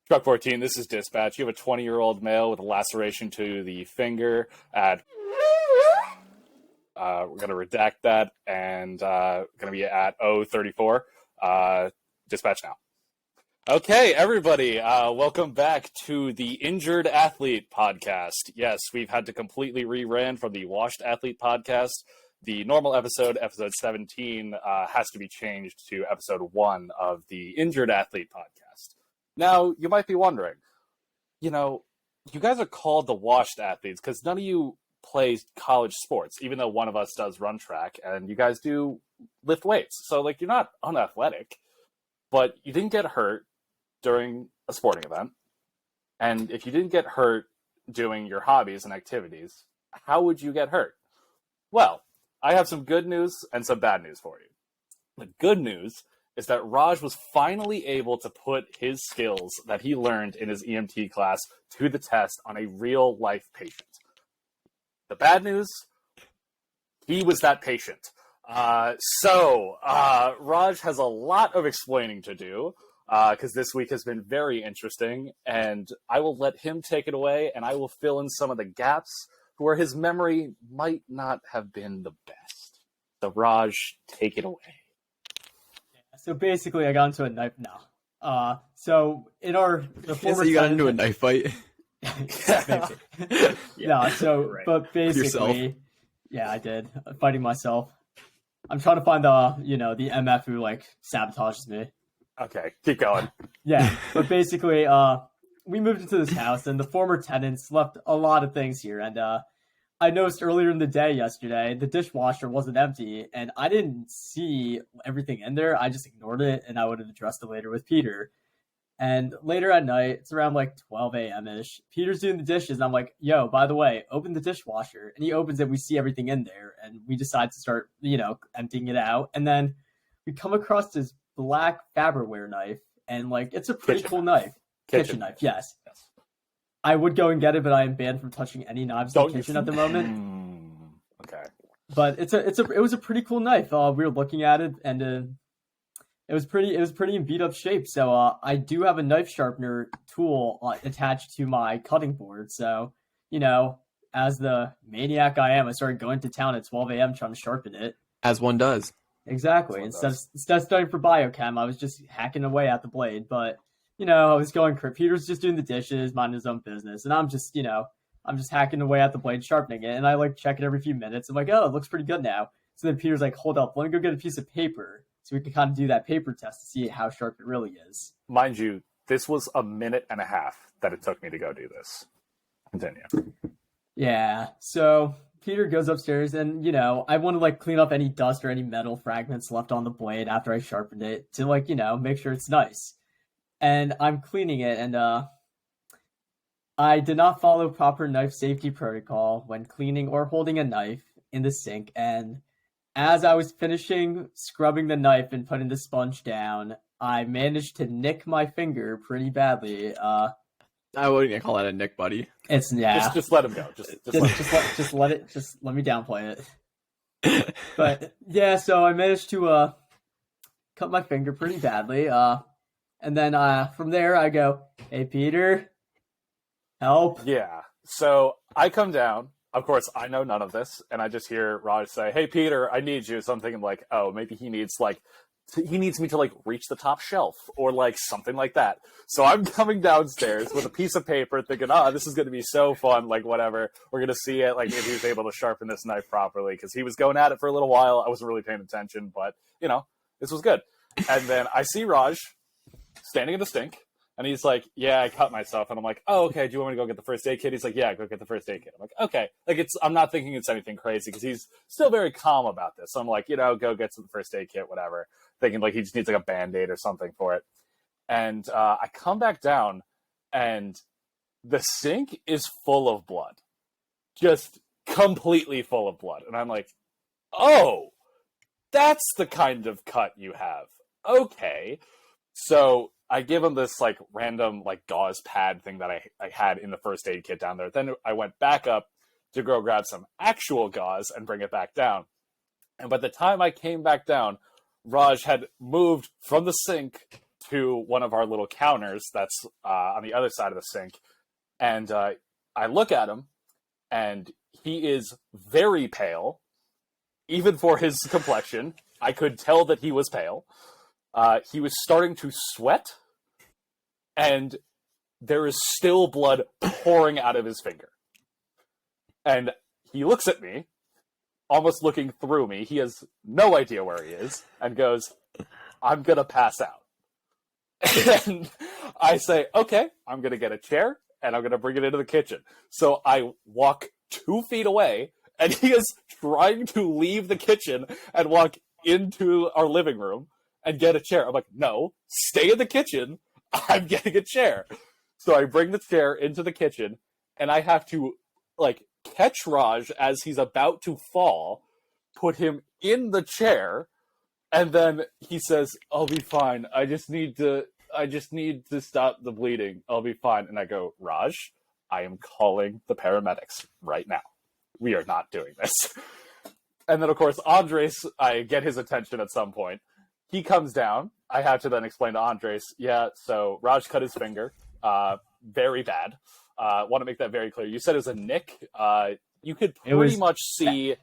Truck 14, this is Dispatch. You have a 20-year-old male with a laceration to the finger at... we're going to redact that, and going to be at 034. Dispatch now. Okay, everybody, welcome back to the Injured Athlete podcast. Yes, we've had to completely rebrand from the Washed Athlete podcast. The normal episode 17, has to be changed to episode 1 of the Injured Athlete podcast. Now, you might be wondering, you guys are called the Washed Athletes because none of you play college sports, even though one of us does run track, and you guys do lift weights. So, you're not unathletic, but you didn't get hurt during a sporting event. And if you didn't get hurt doing your hobbies and activities, how would you get hurt? Well, I have some good news and some bad news for you. The good news is that Raj was finally able to put his skills that he learned in his EMT class to the test on a real-life patient. The bad news, he was that patient. Raj has a lot of explaining to do, because this week has been very interesting, and I will let him take it away, and I will fill in some of the gaps where his memory might not have been the best. So, Raj, take it away. So basically, I got into a knife now. So in the former you got into a knife fight. Yeah. So, right. But basically, yeah, I did fighting myself. I'm trying to find the MF who sabotages me. Okay, keep going. Yeah, but basically, we moved into this house, and the former tenants left a lot of things here, and I noticed earlier in the day yesterday, the dishwasher wasn't empty, and I didn't see everything in there. I just ignored it, and I would have addressed it later with Peter. And later at night, it's around 12 a.m.-ish, Peter's doing the dishes, and I'm like, yo, by the way, open the dishwasher. And he opens it, we see everything in there, and we decide to start, emptying it out. And then we come across this black Faberware knife, and, it's a pretty cool knife. Kitchen knife, yes. I would go and get it, but I am banned from touching any knives in the kitchen at the moment. Okay. But it was a pretty cool knife. We were looking at it, and it was pretty in beat up shape. So I do have a knife sharpener tool attached to my cutting board. So as the maniac I am, I started going to town at 12 a.m. trying to sharpen it. As one does. Exactly. Instead of studying for biochem, I was just hacking away at the blade, but. I was going, Peter's just doing the dishes, minding his own business. And I'm just hacking away at the blade, sharpening it. And I check it every few minutes. I'm like, oh, it looks pretty good now. So then Peter's like, hold up, let me go get a piece of paper so we can kind of do that paper test to see how sharp it really is. Mind you, this was a minute and a half that it took me to go do this. Continue. Yeah. So Peter goes upstairs and, I want to clean up any dust or any metal fragments left on the blade after I sharpened it to make sure it's nice. And I'm cleaning it, and I did not follow proper knife safety protocol when cleaning or holding a knife in the sink. And as I was finishing scrubbing the knife and putting the sponge down, I managed to nick my finger pretty badly. I wouldn't call that a nick, buddy. It's Just let him go. Just let me downplay it. But yeah, so I managed to cut my finger pretty badly. And then from there, I go, hey, Peter, help. Yeah. So I come down. Of course, I know none of this. And I just hear Raj say, hey, Peter, I need you. So I'm thinking oh, maybe he needs me to reach the top shelf or something like that. So I'm coming downstairs with a piece of paper thinking, this is going to be so fun. Whatever. We're going to see it. If he was able to sharpen this knife properly, because he was going at it for a little while. I wasn't really paying attention, but this was good. And then I see Raj standing in the sink, and he's like, yeah, I cut myself. And I'm like, oh, okay, do you want me to go get the first aid kit? He's like, yeah, go get the first aid kit. I'm like, okay. I'm not thinking it's anything crazy, because he's still very calm about this. So I'm like, go get some first aid kit, whatever. Thinking he just needs a Band-Aid or something for it. And I come back down, and the sink is full of blood. Just completely full of blood. And I'm like, oh, that's the kind of cut you have. Okay. So I give him this random gauze pad thing that I had in the first aid kit down there. Then I went back up to go grab some actual gauze and bring it back down. And by the time I came back down, Raj had moved from the sink to one of our little counters that's on the other side of the sink, and I look at him, and he is very pale, even for his complexion. I could tell that he was pale. He was starting to sweat, and there is still blood pouring out of his finger. And he looks at me, almost looking through me. He has no idea where he is, and goes, "I'm going to pass out." And I say, "Okay, I'm going to get a chair, and I'm going to bring it into the kitchen." So I walk 2 feet away, and he is trying to leave the kitchen and walk into our living room and get a chair. I'm like, "No, stay in the kitchen. I'm getting a chair." So I bring the chair into the kitchen, and I have to, like, catch Raj as he's about to fall, put him in the chair, and then he says, "I'll be fine. I just need to stop the bleeding. I'll be fine." And I go, "Raj, I am calling the paramedics right now. We are not doing this." And then, of course, Andres, I get his attention at some point. He comes down. I have to then explain to Andres, "Yeah, so Raj cut his finger. Very bad. Want to make that very clear. You said it was a nick. You could pretty much see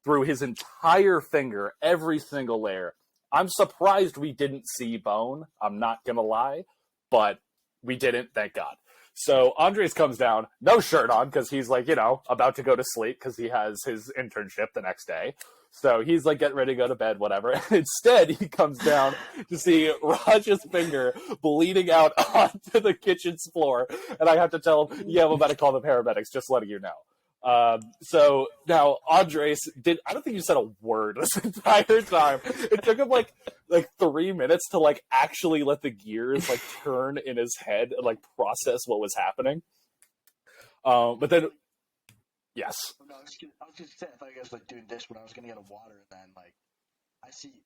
through his entire finger, every single layer. I'm surprised we didn't see bone. I'm not going to lie, but we didn't, thank God." So Andres comes down, no shirt on, because he's like, about to go to sleep because he has his internship the next day. So he's like getting ready to go to bed, whatever. And instead, he comes down to see Raj's finger bleeding out onto the kitchen's floor. And I have to tell him, "Yeah, I'm about to call the paramedics, just letting you know." So now Andres I don't think you said a word this entire time. It took him like 3 minutes to actually let the gears turn in his head and process what was happening. But then, yes. No, I was just saying, I thought you guys were doing this when I was gonna get a water, and then I see you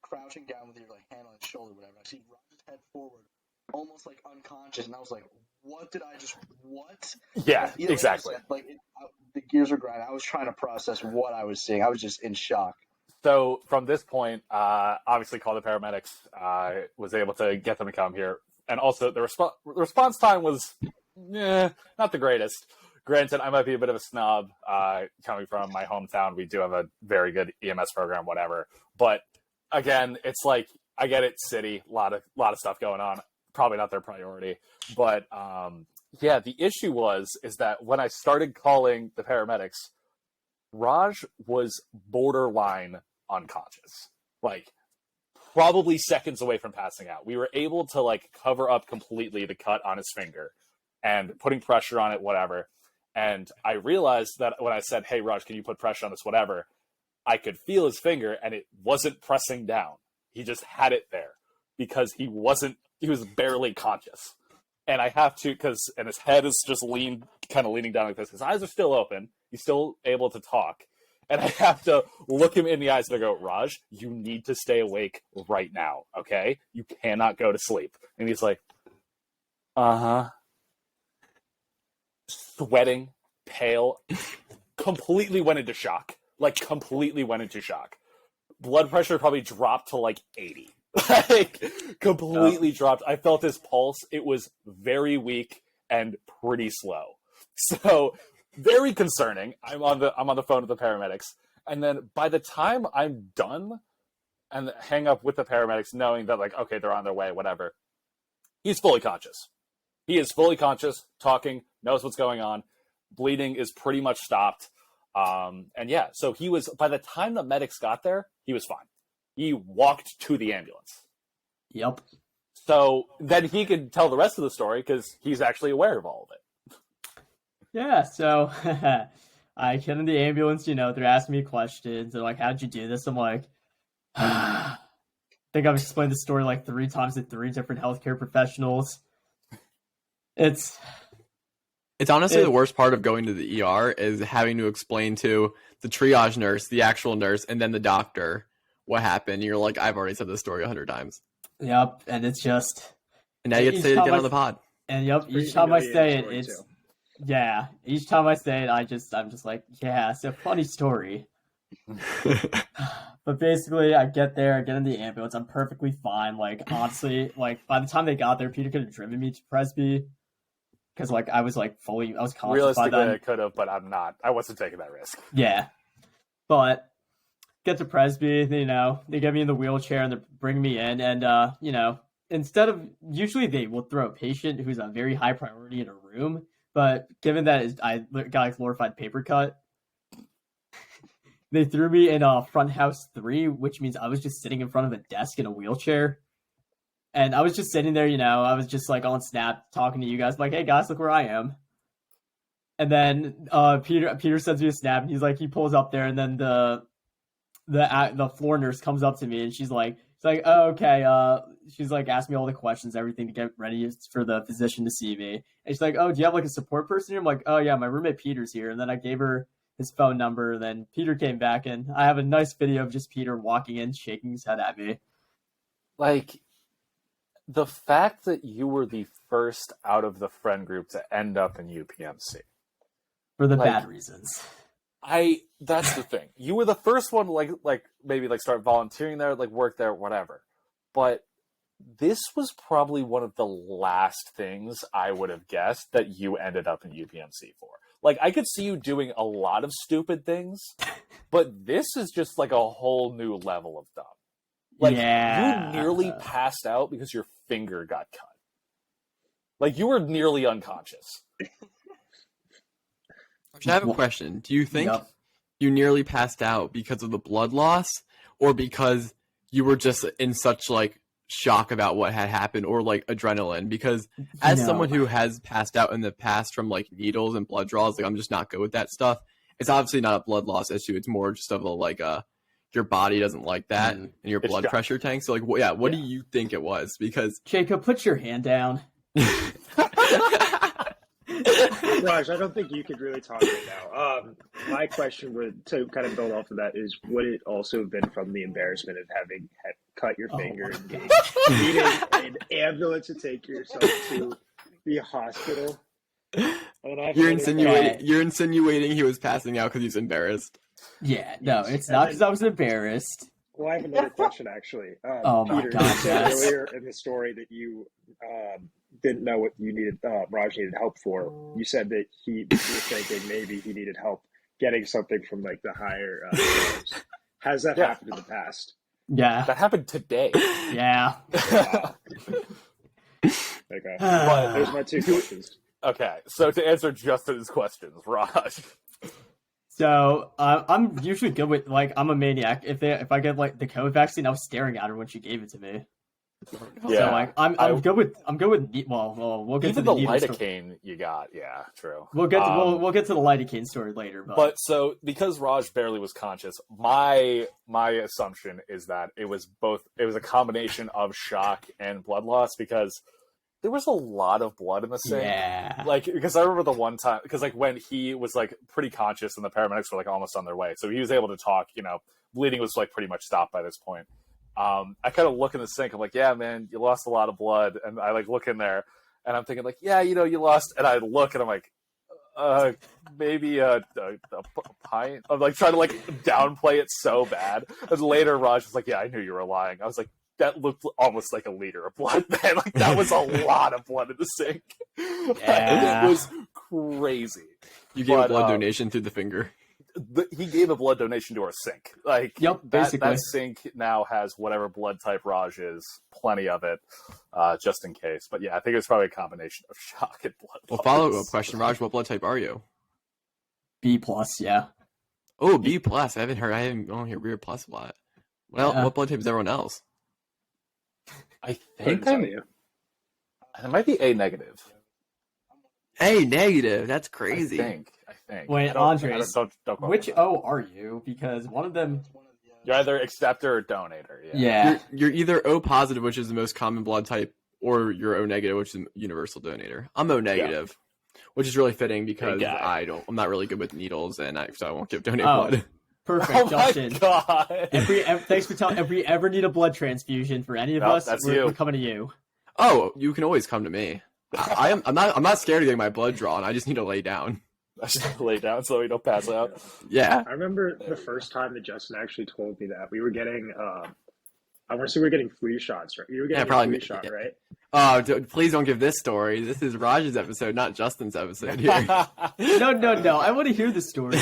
crouching down with your hand on his shoulder, whatever. I see Raj's head forward, almost unconscious, and I was like, "What did I just what?" Yeah, exactly. The gears were grinding. I was trying to process what I was seeing. I was just in shock. So from this point, obviously called the paramedics, was able to get them to come here. And also the response time was not the greatest. Granted, I might be a bit of a snob coming from my hometown. We do have a very good EMS program, whatever. But again, it's I get it, city, a lot of stuff going on. Probably not their priority. But the issue is that when I started calling the paramedics, Raj was borderline unconscious. Probably seconds away from passing out. We were able to cover up completely the cut on his finger and putting pressure on it, whatever. And I realized that when I said, "Hey, Raj, can you put pressure on this, whatever," I could feel his finger and it wasn't pressing down. He just had it there because he was barely conscious. And I have to, and his head is just kind of leaning down like this. His eyes are still open. He's still able to talk. And I have to look him in the eyes and I go, "Raj, you need to stay awake right now, okay? You cannot go to sleep." And he's like, "Uh-huh." Sweating, pale, completely went into shock. Completely went into shock. Blood pressure probably dropped to 80. Completely dropped. I felt his pulse. It was very weak and pretty slow. So very concerning. I'm on the phone with the paramedics. And then by the time I'm done and hang up with the paramedics, knowing that okay, they're on their way, whatever, he's fully conscious. He is fully conscious, talking, knows what's going on. Bleeding is pretty much stopped. So he was, by the time the medics got there, he was fine. He walked to the ambulance. Yep. So then he could tell the rest of the story because he's actually aware of all of it. Yeah, so I get in the ambulance, they're asking me questions. They're like, "How'd you do this?" I'm like, I think I've explained the story 3 times to 3 different healthcare professionals. It's honestly the worst part of going to the ER is having to explain to the triage nurse, the actual nurse, and then the doctor what happened. You're like, "I've already said this story 100 times. Yep, and it's just... And now you get to say it again on the pod. And yep, each time I say it, it's... Yeah, each time I say it, I'm just like, yeah, it's a funny story. But basically, I get there, I get in the ambulance, I'm perfectly fine. Like, honestly, like, by the time they got there, Peter could have driven me to Presby. Because, like, I was conscious by Realistically, then. I could have, but I'm not. I wasn't taking that risk. Yeah. But, get to Presby, you know, they get me in the wheelchair and they bring me in. And, you know, instead of, usually they will throw a patient who's a very high priority in a room. But given that I got a glorified paper cut, they threw me in front house 3, which means I was just sitting in front of a desk in a wheelchair. And I was just sitting there, you know, I was just like on Snap talking to you guys, like, hey guys, look where I am. And then Peter sends me a snap, and he pulls up there, and then the floor nurse comes up to me, and she's like, oh, okay. She's like, asked me all the questions, everything to get ready for the physician to see me. And she's like, oh, do you have like a support person here? I'm like, oh yeah, my roommate Peter's here. And then I gave her his phone number. Then Peter came back, and I have a nice video of just Peter walking in, shaking his head at me. Like, the fact that you were the first out of the friend group to end up in UPMC. For the bad reasons. That's the thing. You were the first one to maybe start volunteering there, like work there, whatever. But this was probably one of the last things I would have guessed that you ended up in UPMC for. Like, I could see you doing a lot of stupid things, but this is just like a whole new level of dumb. Like, you nearly passed out because your finger got cut. Like, you were nearly unconscious. I have a question. Do you think you nearly passed out because of the blood loss, or because you were just in such like shock about what had happened, or like adrenaline? Because as someone who has passed out in the past from like needles and blood draws, like I'm just not good with that stuff. It's obviously not a blood loss issue. It's more just of a your body doesn't like that, and your blood pressure tanks. So like, what do you think it was? Because Jacob, put your hand down. Raj, I don't think you could really talk right now. My question to kind of build off of that is, would it also have been from the embarrassment of having cut your finger and needing an ambulance to take yourself to the hospital? You're insinuating he was passing out because he's embarrassed. Yeah, no, it's not because I was embarrassed. Well, I have another question, actually. Oh my Peter, God, you said earlier in the story that you didn't know what you needed, Raj needed help for. You said that you were thinking maybe he needed help getting something from like the higher levels. Has that happened in the past? Yeah. That happened today. Yeah. Wow. Okay. There's my 2 questions. Okay, so to answer Justin's questions, Raj. So I'm usually good with I'm a maniac. If I get like the COVID vaccine, I was staring at her when she gave it to me. Yeah, so I'm good with we'll get even to the lidocaine you got. Yeah, true. We'll get to the lidocaine story later. But so because Raj barely was conscious, my assumption is that it was a combination of shock and blood loss, because there was a lot of blood in the sink. Yeah. Like, because I remember the one time, because like when he was like pretty conscious and the paramedics were like almost on their way, so he was able to talk. You know, bleeding was like pretty much stopped by this point. I kind of look in the sink. I'm like, yeah, man, you lost a lot of blood. And I like look in there, and I'm thinking like, yeah, you know, you lost. And I look, and I'm like, maybe a pint. I'm like trying to like downplay it so bad. And later, Raj was like, yeah, I knew you were lying. I was like, that looked almost like a liter of blood, man. Like, that was a lot of blood in the sink. Yeah. It was crazy. You gave a blood donation through the finger. He gave a blood donation to our sink. Like, basically. That sink now has whatever blood type Raj is, plenty of it, just in case. But yeah, I think it's probably a combination of shock and blood loss. Well, follow-up question, Raj, what blood type are you? B+, yeah. Oh, B+. I don't hear weird plus a lot. Well, what blood type is everyone else? I think it might be A negative. A negative? That's crazy. I think. Wait, Andres, which O are you? Because one of them... You're either acceptor or donator. Yeah. You're either O positive, which is the most common blood type, or you're O negative, which is universal donator. I'm O negative, which is really fitting because I'm not really good with needles, and so I won't donate blood. Perfect, oh Justin. My God. Thanks for telling. If we ever need a blood transfusion for any of us, we're coming to you. Oh, you can always come to me. I'm not scared of getting my blood drawn. I just need to lay down. I should lay down so we don't pass out. Yeah. I remember the first time that Justin actually told me that we were getting. I want to say we were getting flu shots, right? You were getting a flu shot, right? Oh, please don't give this story. This is Raj's episode, not Justin's episode here. No. I want to hear the story.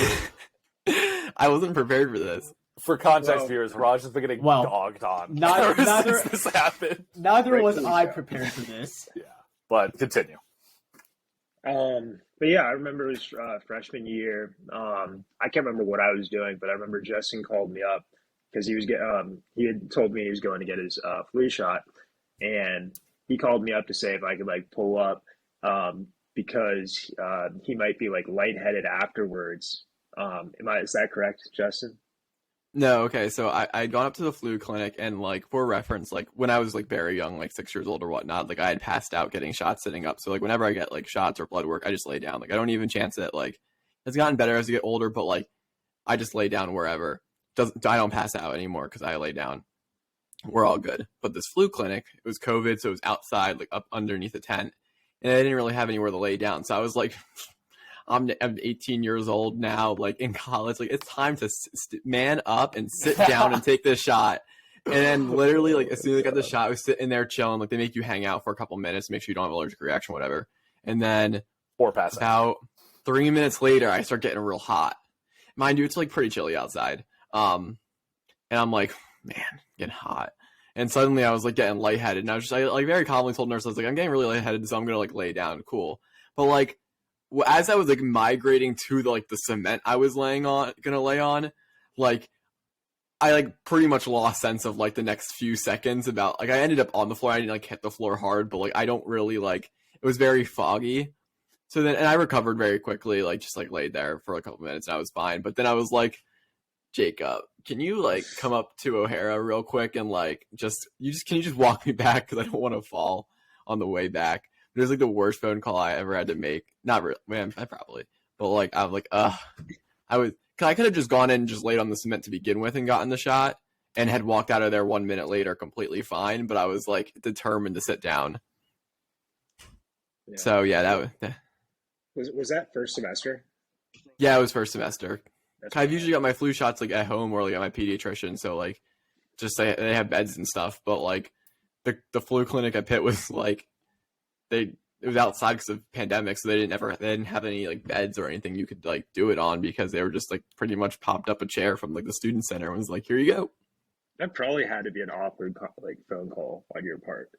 I wasn't prepared for this. For context, viewers, Raj has been getting dogged on neither since this happened. Neither was I prepared for this. Yeah, but continue. But yeah, I remember it was freshman year. I can't remember what I was doing, but I remember Justin called me up because he had told me he was going to get his flu shot, and he called me up to say if I could like pull up because he might be like lightheaded afterwards. Is that correct, Justin? No, okay, so I had gone up to the flu clinic, and like for reference, like when I was like very young, like 6 years old or whatnot, like I had passed out getting shots sitting up. So like whenever I get like shots or blood work, I just lay down. Like I don't even chance it. Like it's gotten better as you get older, but like I just lay down wherever. I don't pass out anymore because I lay down. We're all good. But this flu clinic, it was COVID, so it was outside, like up underneath a tent, and I didn't really have anywhere to lay down. So I was like, I'm 18 years old now, like in college. Like it's time to man up and sit down and take this shot. And then literally, like as soon as I got the shot, I was sitting there chilling. Like they make you hang out for a couple minutes, make sure you don't have an allergic reaction, whatever. And then about 3 minutes later, I start getting real hot. Mind you, it's like pretty chilly outside. And I'm like, man, getting hot. And suddenly I was like getting lightheaded. And I like very calmly told nurse, I was like, I'm getting really lightheaded, so I'm gonna like lay down. Cool. But like as I was like migrating to the cement I was gonna lay on, like I like pretty much lost sense of like the next few seconds about like I ended up on the floor. I didn't like hit the floor hard, but like I don't really like it was very foggy. So then and I recovered very quickly, like just like laid there for a couple minutes and I was fine. But then I was like, Jacob, can you like come up to O'Hara real quick and like can you just walk me back because I don't want to fall on the way back. It was like the worst phone call I ever had to make. Not really, man, I probably, but like I'm like, I could have just gone in and just laid on the cement to begin with and gotten the shot and had walked out of there 1 minute later completely fine. But I was like determined to sit down. Yeah. So yeah, was that first semester? Yeah, it was first semester. I've usually got my flu shots like at home or like at my pediatrician, so like just they have beds and stuff. But like the flu clinic at Pitt was like it was outside because of pandemic, so they didn't have any like beds or anything you could like do it on because they were just like pretty much popped up a chair from like the student center and was like, here you go. That probably had to be an awkward like phone call on your part.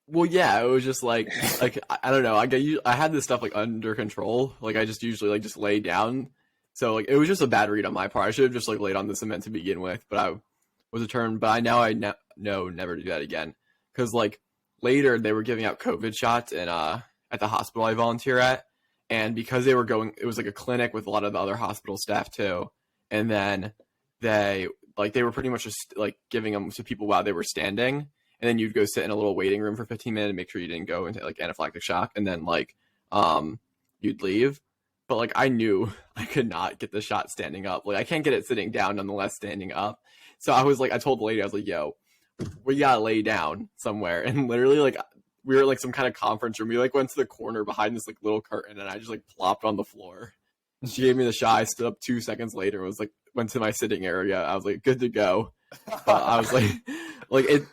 Well, yeah, it was just like I don't know. I had this stuff like under control. Like I just usually like just lay down. So like it was just a bad read on my part. I should have just like laid on the cement to begin with, but I was determined. But I know never to do that again because like later they were giving out COVID shots and at the hospital I volunteer at, and because they were it was like a clinic with a lot of the other hospital staff too, and then they were pretty much just like giving them to people while they were standing, and then you'd go sit in a little waiting room for 15 minutes and make sure you didn't go into like anaphylactic shock, and then like you'd leave. But like I knew I could not get the shot standing up. Like I can't get it sitting down, nonetheless standing up. So I was like, I told the lady, I was like, yo, we gotta lay down somewhere. And literally like we were at like some kind of conference room. We like went to the corner behind this like little curtain and I just like plopped on the floor. She gave me the shot. I stood up 2 seconds later and was like, went to my sitting area. I was like, good to go. But I was like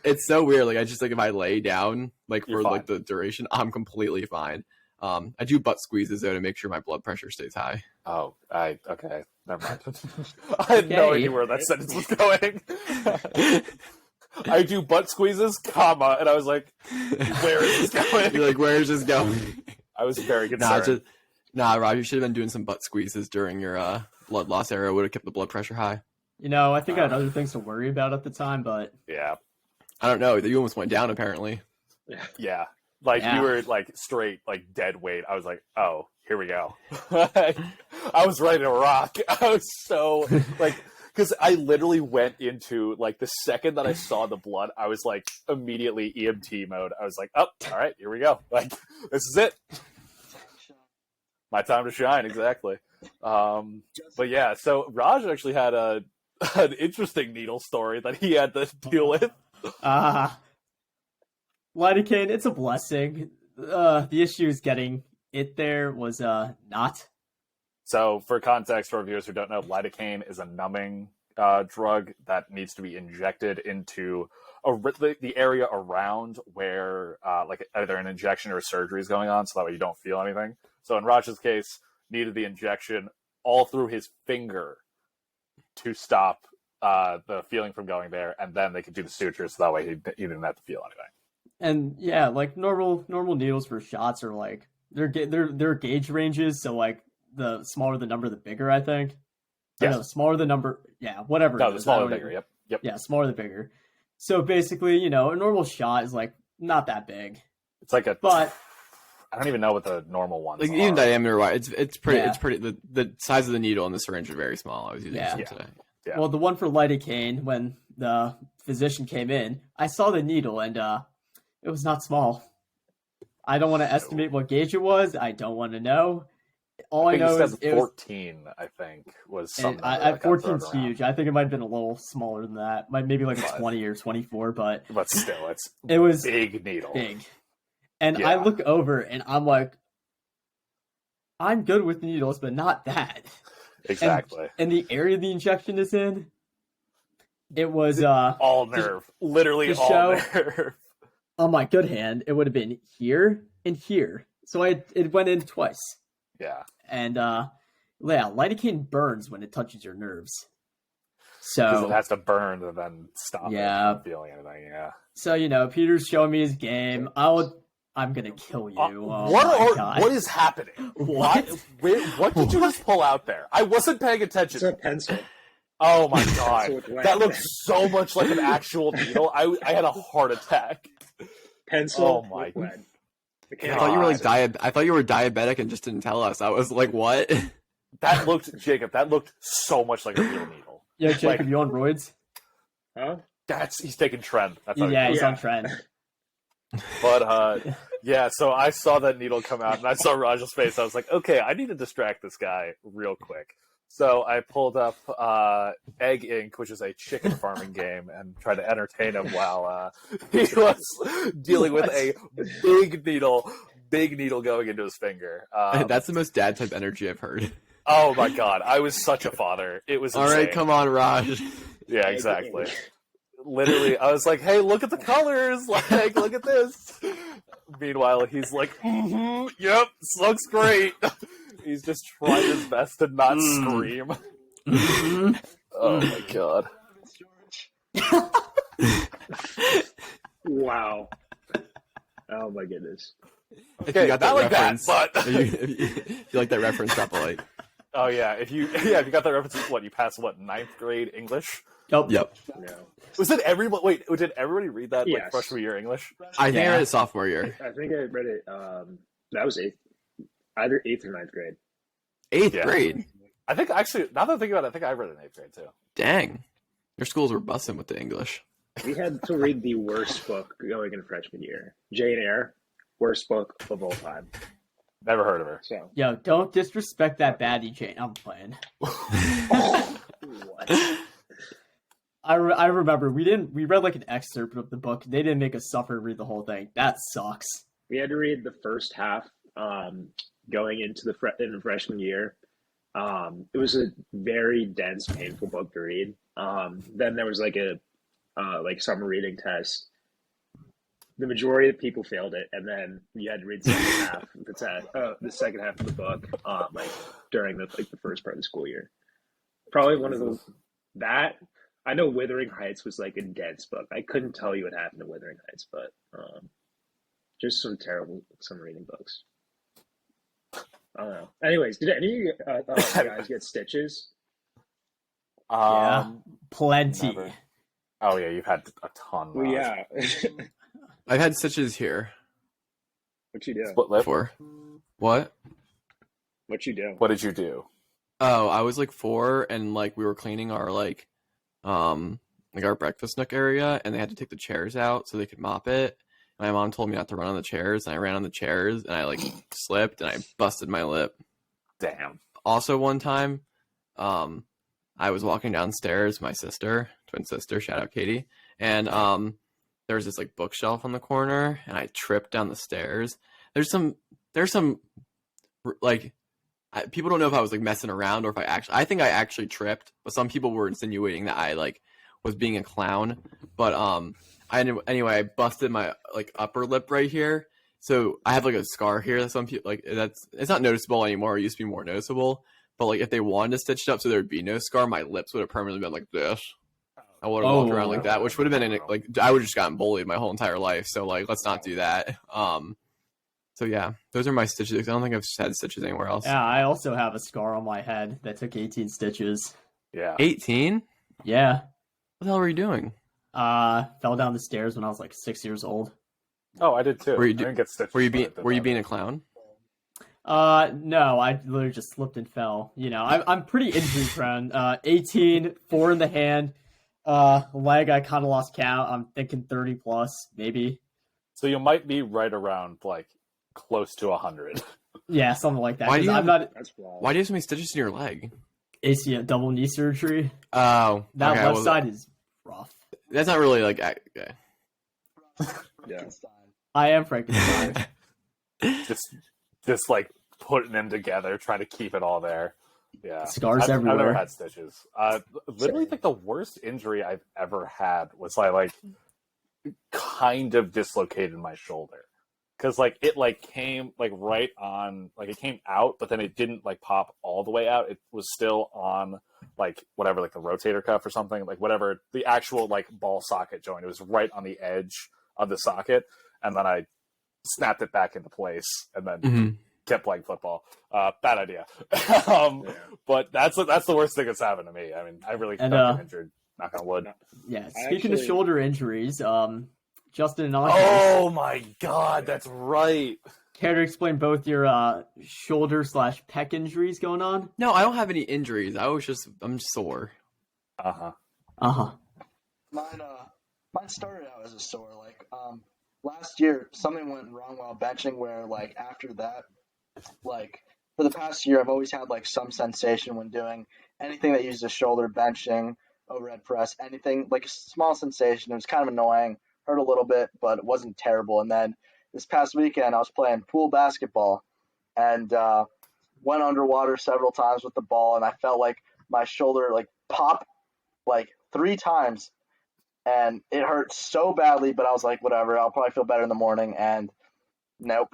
it's so weird. Like I just like if I lay down like for like the duration, I'm completely fine. I do butt squeezes though to make sure my blood pressure stays high. Oh, okay. Never mind. I had no idea where that sentence was going. I do butt squeezes, comma, and I was like, where is this going? You're like, where is this going? I was very concerned. Rob, you should have been doing some butt squeezes during your blood loss era. Would have kept the blood pressure high. You know, I think I had other things to worry about at the time, but yeah, I don't know. You almost went down apparently. Yeah. Like you were like straight, like dead weight. I was like, oh, here we go. I was ready to rock. I was so like, because I literally went into like the second that I saw the blood, I was like immediately EMT mode. I was like, oh, all right, here we go. Like this is it. My time to shine, exactly. But yeah, so Raj actually had an interesting needle story that he had to deal with. Lidocaine, it's a blessing. The issue is getting it there was not. So, for context, for viewers who don't know, lidocaine is a numbing drug that needs to be injected into the area around where, like, either an injection or surgery is going on, so that way you don't feel anything. So, in Raj's case, needed the injection all through his finger to stop the feeling from going there, and then they could do the sutures, so that way he didn't have to feel anything. And yeah, like normal needles for shots are like they're gauge ranges, so like the smaller the number, the bigger, I think. Yes. No, smaller the number, yeah, whatever. No, the smaller the bigger. Yep. Yeah, smaller the bigger. So basically, a normal shot is like not that big. It's like but I don't even know what the normal ones like are. even diameter wise, it's pretty. Yeah. It's pretty. The size of the needle in the syringe is very small. I was using some today. Yeah. Well, the one for lidocaine, when the physician came in, I saw the needle and it was not small. I don't want to estimate what gauge it was. I don't want to know. All I know is it 14. I think was something. I 14's huge. I think it might have been a little smaller than that. Maybe like a 20 or 24, but still, it was big needle. Big. And I look over and I'm like, I'm good with needles, but not that. Exactly. And the area the injection is in, it was all nerve, literally all nerve. On my good hand, it would have been here and here. So it went in twice. Yeah. And lidocaine burns when it touches your nerves. So because it has to burn and then stop it from feeling anything. Yeah. So Peter's showing me his game. I'm gonna kill you. What is happening? What? What did you just pull out there? I wasn't paying attention. It's a pencil. Oh my god, that looks so much like an actual needle. I had a heart attack. Pencil. Oh my god. I thought you were like I thought you were diabetic and just didn't tell us. I was like, what? That looked so much like a real needle. Yeah, Jacob, you on roids? Huh? He's taking trend. That's he's on trend. But so I saw that needle come out and I saw Raj's face. I was like, okay, I need to distract this guy real quick. So I pulled up Egg Inc., which is a chicken farming game, and tried to entertain him while he was dealing with a big needle going into his finger. That's the most dad type energy I've heard. Oh my god, I was such a father. It was insane. All right, come on, Raj. Yeah, exactly. Literally, I was like, hey, look at the colors. Like, look at this. Meanwhile, he's like, yep, this looks great. He's just trying his best to not scream. Oh my god. Wow. Oh my goodness. Okay, you got that reference, but if you like that reference, drop a like. Oh yeah, if you got that reference, you passed 9th grade English? Yep. No. Was it everyone? Wait, did everybody read that Yes. freshman year English? I think I read it sophomore year. I think I read it. That was either 8th or 9th grade. 8th grade. I think actually, now that I think about it, I think I read it in 8th grade too. Dang, your schools were busting with the English. We had to read the worst book going in freshman year. Jane Eyre, worst book of all time. Never heard of her. So. Yo, don't disrespect that baddie, Jane. I'm playing. What? I remember we read like an excerpt of the book. They didn't make us suffer to read the whole thing. That sucks. We had to read the first half going into the freshman year. It was a very dense, painful book to read. Then there was like a summer reading test. The majority of people failed it, and then we had to read the second half of the book, during the first part of the school year. Probably one of those that I know. Wuthering Heights was like a dense book. I couldn't tell you what happened to Wuthering Heights, but just some terrible summer reading books. I don't know. Anyways, did any of you guys get stitches? Yeah, plenty. Never. Oh yeah, you've had a ton. Well, yeah. I've had stitches here. What you do? Split lip. Before. What? What you do? What did you do? Oh, I was like 4, and like we were cleaning our our breakfast nook area, and they had to take the chairs out so they could mop it. My mom told me not to run on the chairs, and I ran on the chairs, and I like slipped, and I busted my lip. Damn. Also, one time, I was walking downstairs, my sister, twin sister, shout out Katie, and there was this like bookshelf on the corner, and I tripped down the stairs. There's some like people don't know if I was like messing around or if I think I actually tripped, but some people were insinuating that I like was being a clown. But anyway, I busted my like upper lip right here. So I have like a scar here that some people like it's not noticeable anymore. It used to be more noticeable. But like if they wanted to stitch it up so there'd be no scar, my lips would have permanently been like this. I would have walked around like that, which would have been like I would have just gotten bullied my whole entire life. So like let's not do that. So yeah, those are my stitches. I don't think I've had stitches anywhere else. Yeah, I also have a scar on my head that took 18 stitches. Yeah. 18? Yeah. What the hell were you doing? Fell down the stairs when I was like 6 years old. Oh, I did too. Were you, I didn't get stitches. were you being a clown? No, I literally just slipped and fell. You know, I'm pretty injury prone. 18, 4 in the hand, leg I kind of lost count. I'm thinking 30 plus, maybe. So you might be right around like close to 100. Yeah, something like that. Why do you Why have so many stitches in your leg? ACL, double knee surgery. Oh, That okay, left side is rough. That's not really like okay. I am Frankenstein. just like putting them together, trying to keep it all there. Yeah, Scars I've everywhere. never had stitches. Literally, like the worst injury I've ever had was I like kind of dislocated my shoulder because like it like came like right on like it came out, but then it didn't like pop all the way out. It was still on like whatever like the rotator cuff or something like whatever the actual like ball socket joint. It was right on the edge of the socket, and then I snapped it back into place, and then kept playing football. Bad idea. But that's the worst thing that's happened to me. I mean, I really don't get injured. Knock on wood. Yeah. Speaking of shoulder injuries, Justin and I. Oh my God, that's right. Care to explain both your shoulder / pec injuries going on? No, I don't have any injuries. I'm just sore. Mine started out as a sore. Like last year, something went wrong while benching. Where like after that, like for the past year, I've always had like some sensation when doing anything that uses a shoulder, benching, overhead press, anything like a small sensation. It was kind of annoying, hurt a little bit, but it wasn't terrible. And then this past weekend, I was playing pool basketball and went underwater several times with the ball, and I felt like my shoulder like pop like 3 times, and it hurt so badly. But I was like, whatever, I'll probably feel better in the morning. And nope.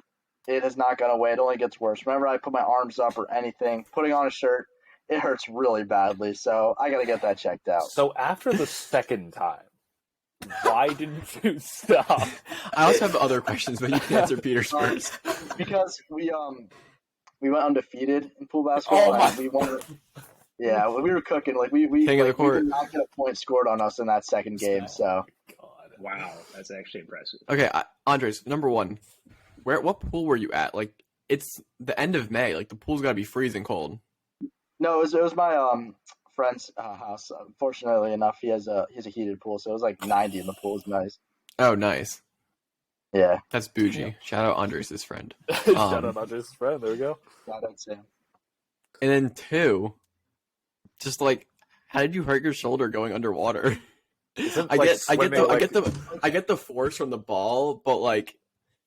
It has not gone away. It only gets worse. Whenever I put my arms up or anything, putting on a shirt, it hurts really badly. So I got to get that checked out. So after the second time, why didn't you stop? I also have other questions, but you can answer Peter's first. Because we went undefeated in pool basketball. Oh we won. Yeah, we were cooking. Like we King of the court. We did not get a point scored on us in that second game. So. Wow, that's actually impressive. Okay, Andres, number one. What pool were you at? Like, it's the end of May. Like, the pool's got to be freezing cold. No, it was my friend's house. Fortunately enough, he has a heated pool, so it was like 90 in the pool. It was nice. Oh, nice. Yeah. That's bougie. Yeah. Shout out Andres' friend. Shout out Andres' friend. There we go. Shout out Sam. And then 2, just like, how did you hurt your shoulder going underwater? I get the force from the ball, but like,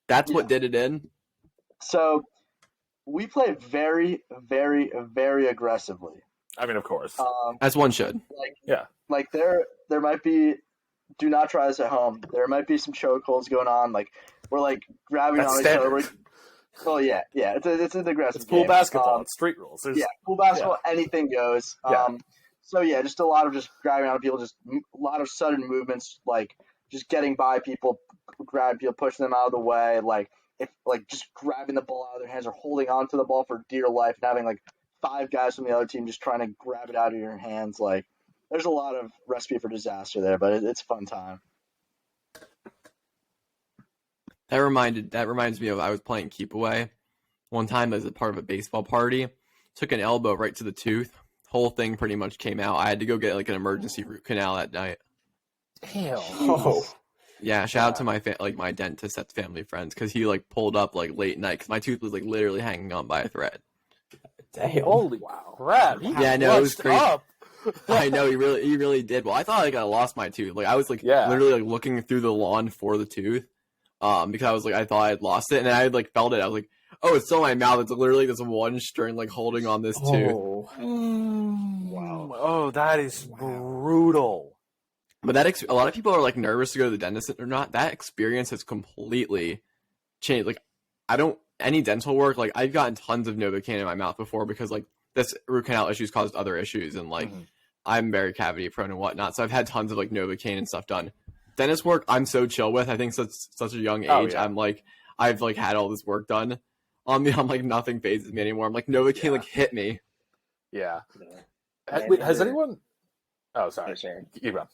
that's what did it in? So, we play very, very, very aggressively. I mean, of course. As one should. Like, there might be, do not try this at home. There might be some chokeholds going on. Like, we're, like, grabbing on each other. Well, yeah. It's an aggressive It's pool game. basketball. It's street rules. Pool basketball, anything goes. So, yeah, just a lot of just grabbing on people, just a lot of sudden movements, like, just getting by people, grabbing people, pushing them out of the way, like just grabbing the ball out of their hands or holding on to the ball for dear life and having like 5 guys from the other team just trying to grab it out of your hands. Like, there's a lot of recipe for disaster there, but it's a fun time. That reminds me of I was playing keep away one time as a part of a baseball party. Took an elbow right to the tooth. Whole thing pretty much came out. I had to go get like an emergency root canal that night. Damn. Oh. Yeah, shout out to my dentist at Family Friends because he like pulled up like late night because my tooth was like literally hanging on by a thread. Damn. Holy crap. Yeah, no, it was crazy. I know he really did. Well, I thought like I lost my tooth. Like I was like literally like looking through the lawn for the tooth, because I was like I thought I had lost it, and then I like felt it. I was like, Oh, it's still in my mouth. It's literally this one string like holding on this tooth. Oh. Wow. Oh, that is brutal. But that a lot of people are like nervous to go to the dentist or not. That experience has completely changed. Like, I don't any dental work. Like, I've gotten tons of Novocaine in my mouth before because like this root canal issues caused other issues, and like I'm very cavity prone and whatnot. So I've had tons of like Novocaine and stuff done. Dentist work, I'm so chill with. I think such a young age. Oh, yeah. I'm like, I've like had all this work done on me. I'm like, nothing phases me anymore. I'm like, Novocaine like hit me. Yeah. Yeah. Wait, has anyone? Oh, sorry. Oh, sorry. You run.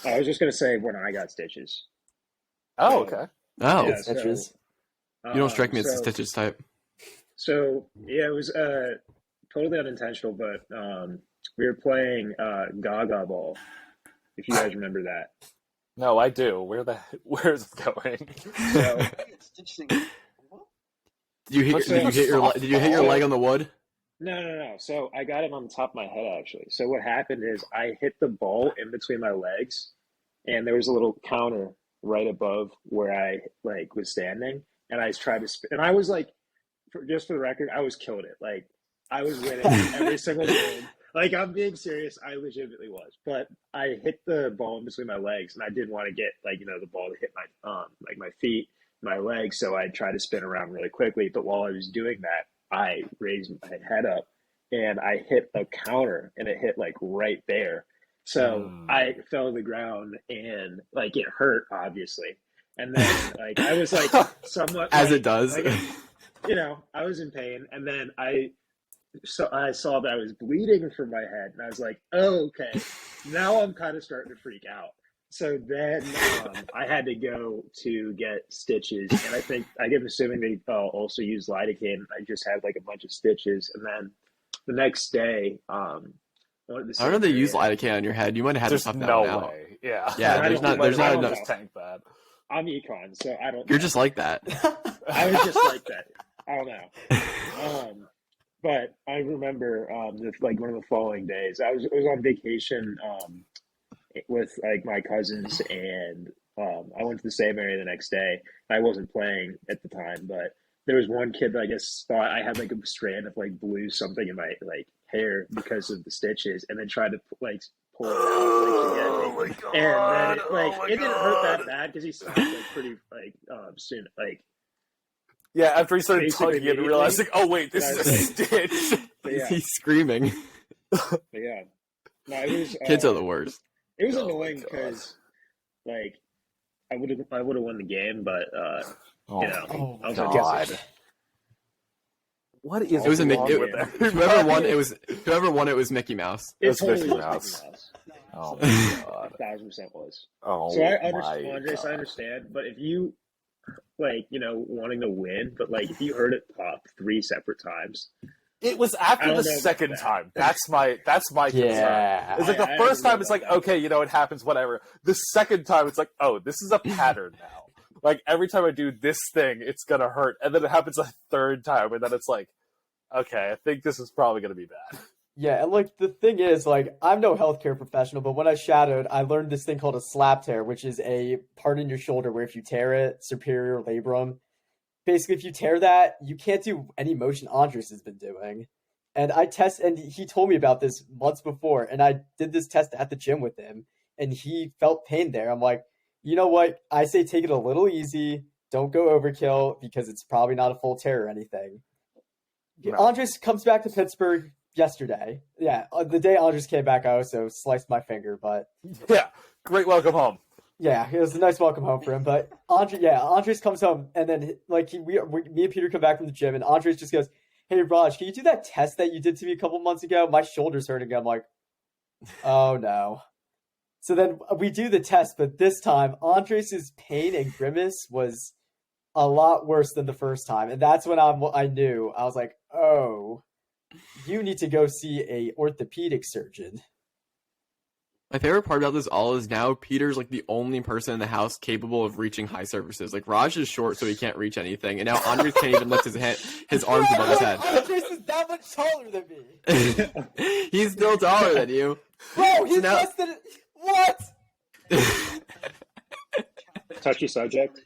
I was just gonna say when I got stitches. Oh, okay. Oh, Yeah, Stitches. you don't strike me as the so- Stitches type. So yeah, it was totally unintentional, but we were playing Gaga Ball. If you guys remember that. No, I do. Where's it going? So It's interesting. Did you hit your leg on the wood? no. So I got it on the top of my head actually. So what happened is I hit the ball in between my legs, and there was a little counter right above where I like was standing, and I tried to spin, and I was like, just for the record, I was killing it. Like I was winning every single game. Like I'm being serious, I legitimately was. But I hit the ball in between my legs, and I didn't want to get like the ball to hit my like my feet, my legs. So I tried to spin around really quickly. But while I was doing that, I raised my head up and I hit a counter, and it hit like right there. So I fell to the ground, and like it hurt obviously. And then like I was like somewhat As like, it does. like, I was in pain, and then I saw that I was bleeding from my head, and I was like, oh, okay, now I'm kind of starting to freak out. So then I had to go to get stitches, and I'm assuming they also use lidocaine. I just had like a bunch of stitches, and then the next day, I don't know if they use lidocaine on your head. You might have had There's to tough that no one out. way. Yeah. Yeah, there's not enough. Just tank that. I'm econ, so I don't. You're just like that. I was just like that. I don't know. But I remember like one of the following days, I was on vacation with like my cousins, and I went to the same area the next day. I wasn't playing at the time, but there was one kid that I guess thought I had like a strand of like blue something in my like hair because of the stitches, and then tried to like pull it out like, to get me. And then it didn't hurt that bad because he stopped like pretty like soon like. Yeah, after he started Basically, tugging it and realizing, oh wait, this is a stitch. Yeah, He's screaming. yeah. No, it was Kids are the worst. It was Oh my annoying God. because like I would have won the game, but Oh, Oh I was my like, God. What is It was wrong with whoever won it was Mickey Mouse. it It's totally Mickey was Mouse. Mickey Mouse. Oh my God. 1,000% was. Oh So I my understand, Andres. God. I understand, but if you like, wanting to win, but like if you heard it pop 3 separate times, It was I after don't the know second about that. time. That's my concern. Yeah. It's like I the don't first know time it's about like, that. okay, it happens, whatever. The second time it's like, oh, this is a pattern now. Like every time I do this thing, it's gonna hurt. And then it happens a third time, and then it's like, okay, I think this is probably gonna be bad. Yeah, and like the thing is, like I'm no healthcare professional, but when I shadowed, I learned this thing called a slap tear, which is a part in your shoulder where if you tear it, superior labrum, basically if you tear that, you can't do any motion Andres has been doing. And and he told me about this months before, and I did this test at the gym with him, and he felt pain there. I'm like, you know what? I say take it a little easy. Don't go overkill because it's probably not a full tear or anything. No. Andres comes back to Pittsburgh yesterday. Yeah, the day Andres came back, I also sliced my finger, but Yeah, great welcome home. yeah, it was a nice welcome home for him. But Andres comes home, and then like me and Peter come back from the gym, and Andres just goes, "Hey Raj, can you do that test that you did to me a couple months ago? My shoulder's hurting." I'm like, "Oh no." So then we do the test, but this time Andres' pain and grimace was a lot worse than the first time, and that's when I knew. I was like, "Oh, you need to go see a orthopedic surgeon." My favorite part about this all is now Peter's like the only person in the house capable of reaching high surfaces. Like Raj is short, so he can't reach anything, and now Andres can't even lift his arms above his head. Andres is that much taller than me. He's still taller than you. Bro, he's now- less than what? touchy subject.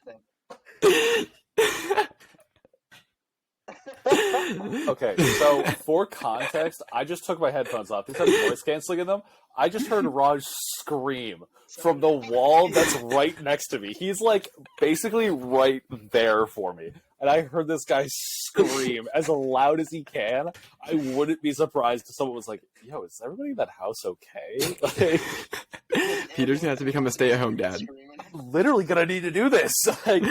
Okay, so for context, I just took my headphones off. These have noise canceling in them. I just heard Raj scream from the wall that's right next to me. He's like basically right there for me. And I heard this guy scream as loud as he can. I wouldn't be surprised if someone was like, yo, is everybody in that house okay? Like, Peter's gonna have to become a stay-at-home dad. I'm literally gonna need to do this. Like,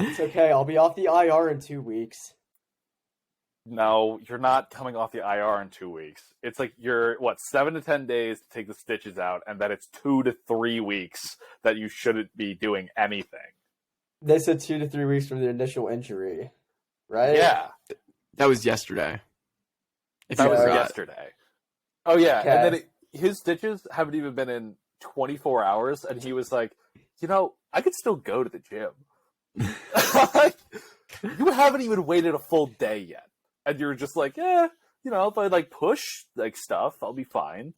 It's okay. I'll be off the IR in 2 weeks. no, you're not coming off the IR in 2 weeks. It's like you're, 7 to 10 days to take the stitches out, and then it's 2 to 3 weeks that you shouldn't be doing anything. They said 2 to 3 weeks from the initial injury, right? Yeah. That was yesterday. That was yesterday. Oh, yeah. Okay. And then his stitches haven't even been in 24 hours, and he was like, I could still go to the gym. You haven't even waited a full day yet. And you're just like, if I push stuff, I'll be fine.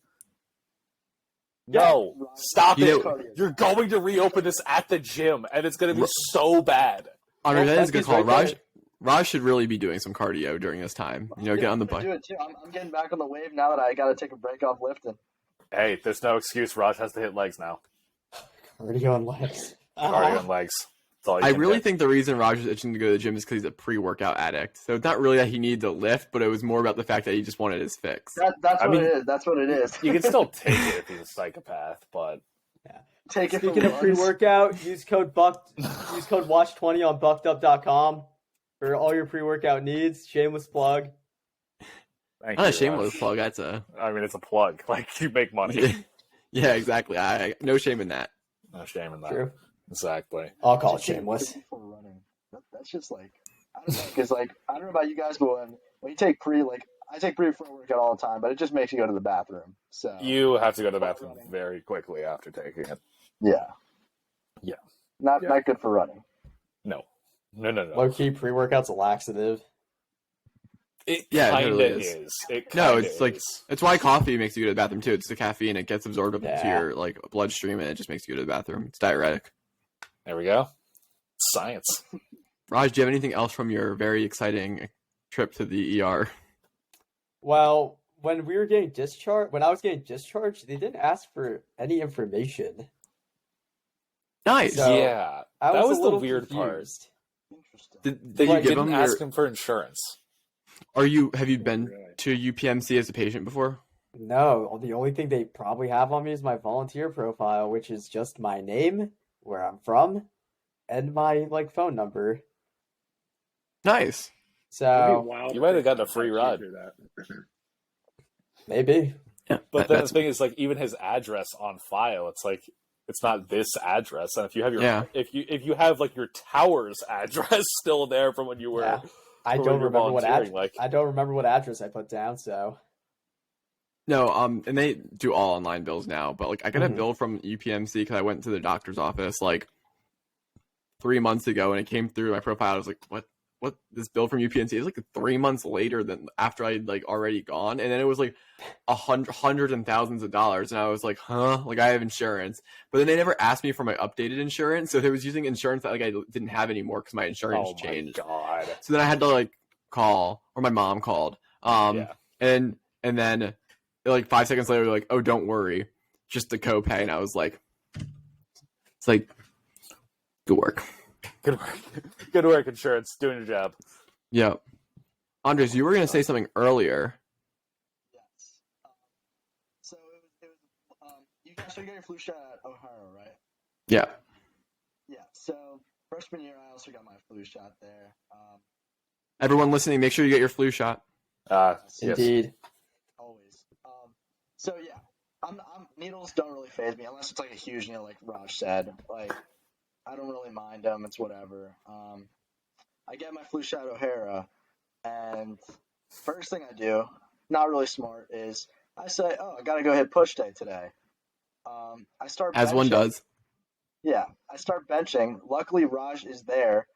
No, stop it. You're going to reopen this at the gym, and it's going to be so bad. Andre, that is a good call. Raj should really be doing some cardio during this time. Get on the bike. Do it too. I'm getting back on the wave now that I got to take a break off lifting. Hey, there's no excuse. Raj has to hit legs now. Cardio on legs. Cardio on legs. I really think the reason Raj is itching to go to the gym is because he's a pre-workout addict. So it's not really that he needed to lift, but it was more about the fact that he just wanted his fix. That's what it is. That's what it is. You can still take it if he's a psychopath, but take it. Speaking of pre-workout, use code WATCH20 on buckedup.com for all your pre-workout needs. Shameless plug. Thank Not you, a shameless Raj. plug. It's a plug. You make money. Yeah, exactly. No shame in that. No shame in that. True. Exactly. I'll call it shameless. For running. That's just I don't know, because I don't know about you guys, but when you take I take pre before workout all the time, but it just makes you go to the bathroom. So you have to go to the bathroom very quickly after taking it. Yeah. Not good for running. No. Low key, pre-workout's a laxative. It Yeah, it kinda really is. It's why coffee makes you go to the bathroom too. It's the caffeine. It gets absorbed up into Yeah. your bloodstream, and it just makes you go to the bathroom. It's diuretic. There we go. Science. Raj, do you have anything else from your very exciting trip to the ER? Well, when I was getting discharged, they didn't ask for any information. Nice. So, yeah. I That was was a the little weird confused. Interesting. Did you give him ask him for insurance? Have you been to UPMC as a patient before? No, the only thing they probably have on me is my volunteer profile, which is just my name, where I'm from, and my phone number. Nice. So You might have gotten a free ride. maybe. Yeah. But then the thing is, even his address on file, it's not this address. And if you have if you have your tower's address still there from when you were, I when don't you were remember what volunteering, I don't remember what address I put down. So No, and they do all online bills now. But I got a bill from UPMC because I went to the doctor's office 3 months ago, and it came through my profile. I was like, what? This bill from UPMC? It was 3 months later than after I'd already gone, and then it was hundreds and thousands of dollars, and I was like, huh? I have insurance, but then they never asked me for my updated insurance, so they was using insurance that I didn't have anymore because my insurance changed. God. So then I had to call, or my mom called, and then 5 seconds later they're like, oh, don't worry, just the copay, and I was like, good work. Good work, insurance. Doing your job. Yeah. Andres, you were going to say something earlier. Yes. So it was you guys got your flu shot at Ohio, right? Yeah. Yeah. So freshman year, I also got my flu shot there. Everyone listening, make sure you get your flu shot. Yes. indeed. Always. So yeah, needles don't really faze me unless it's a huge needle, like Raj said. I don't really mind them. It's whatever. I get my flu shot at O'Hara, and first thing I do, not really smart, is I say, oh, I got to go hit push day today. I start As benching. one does. Yeah, I start benching. Luckily, Raj is there.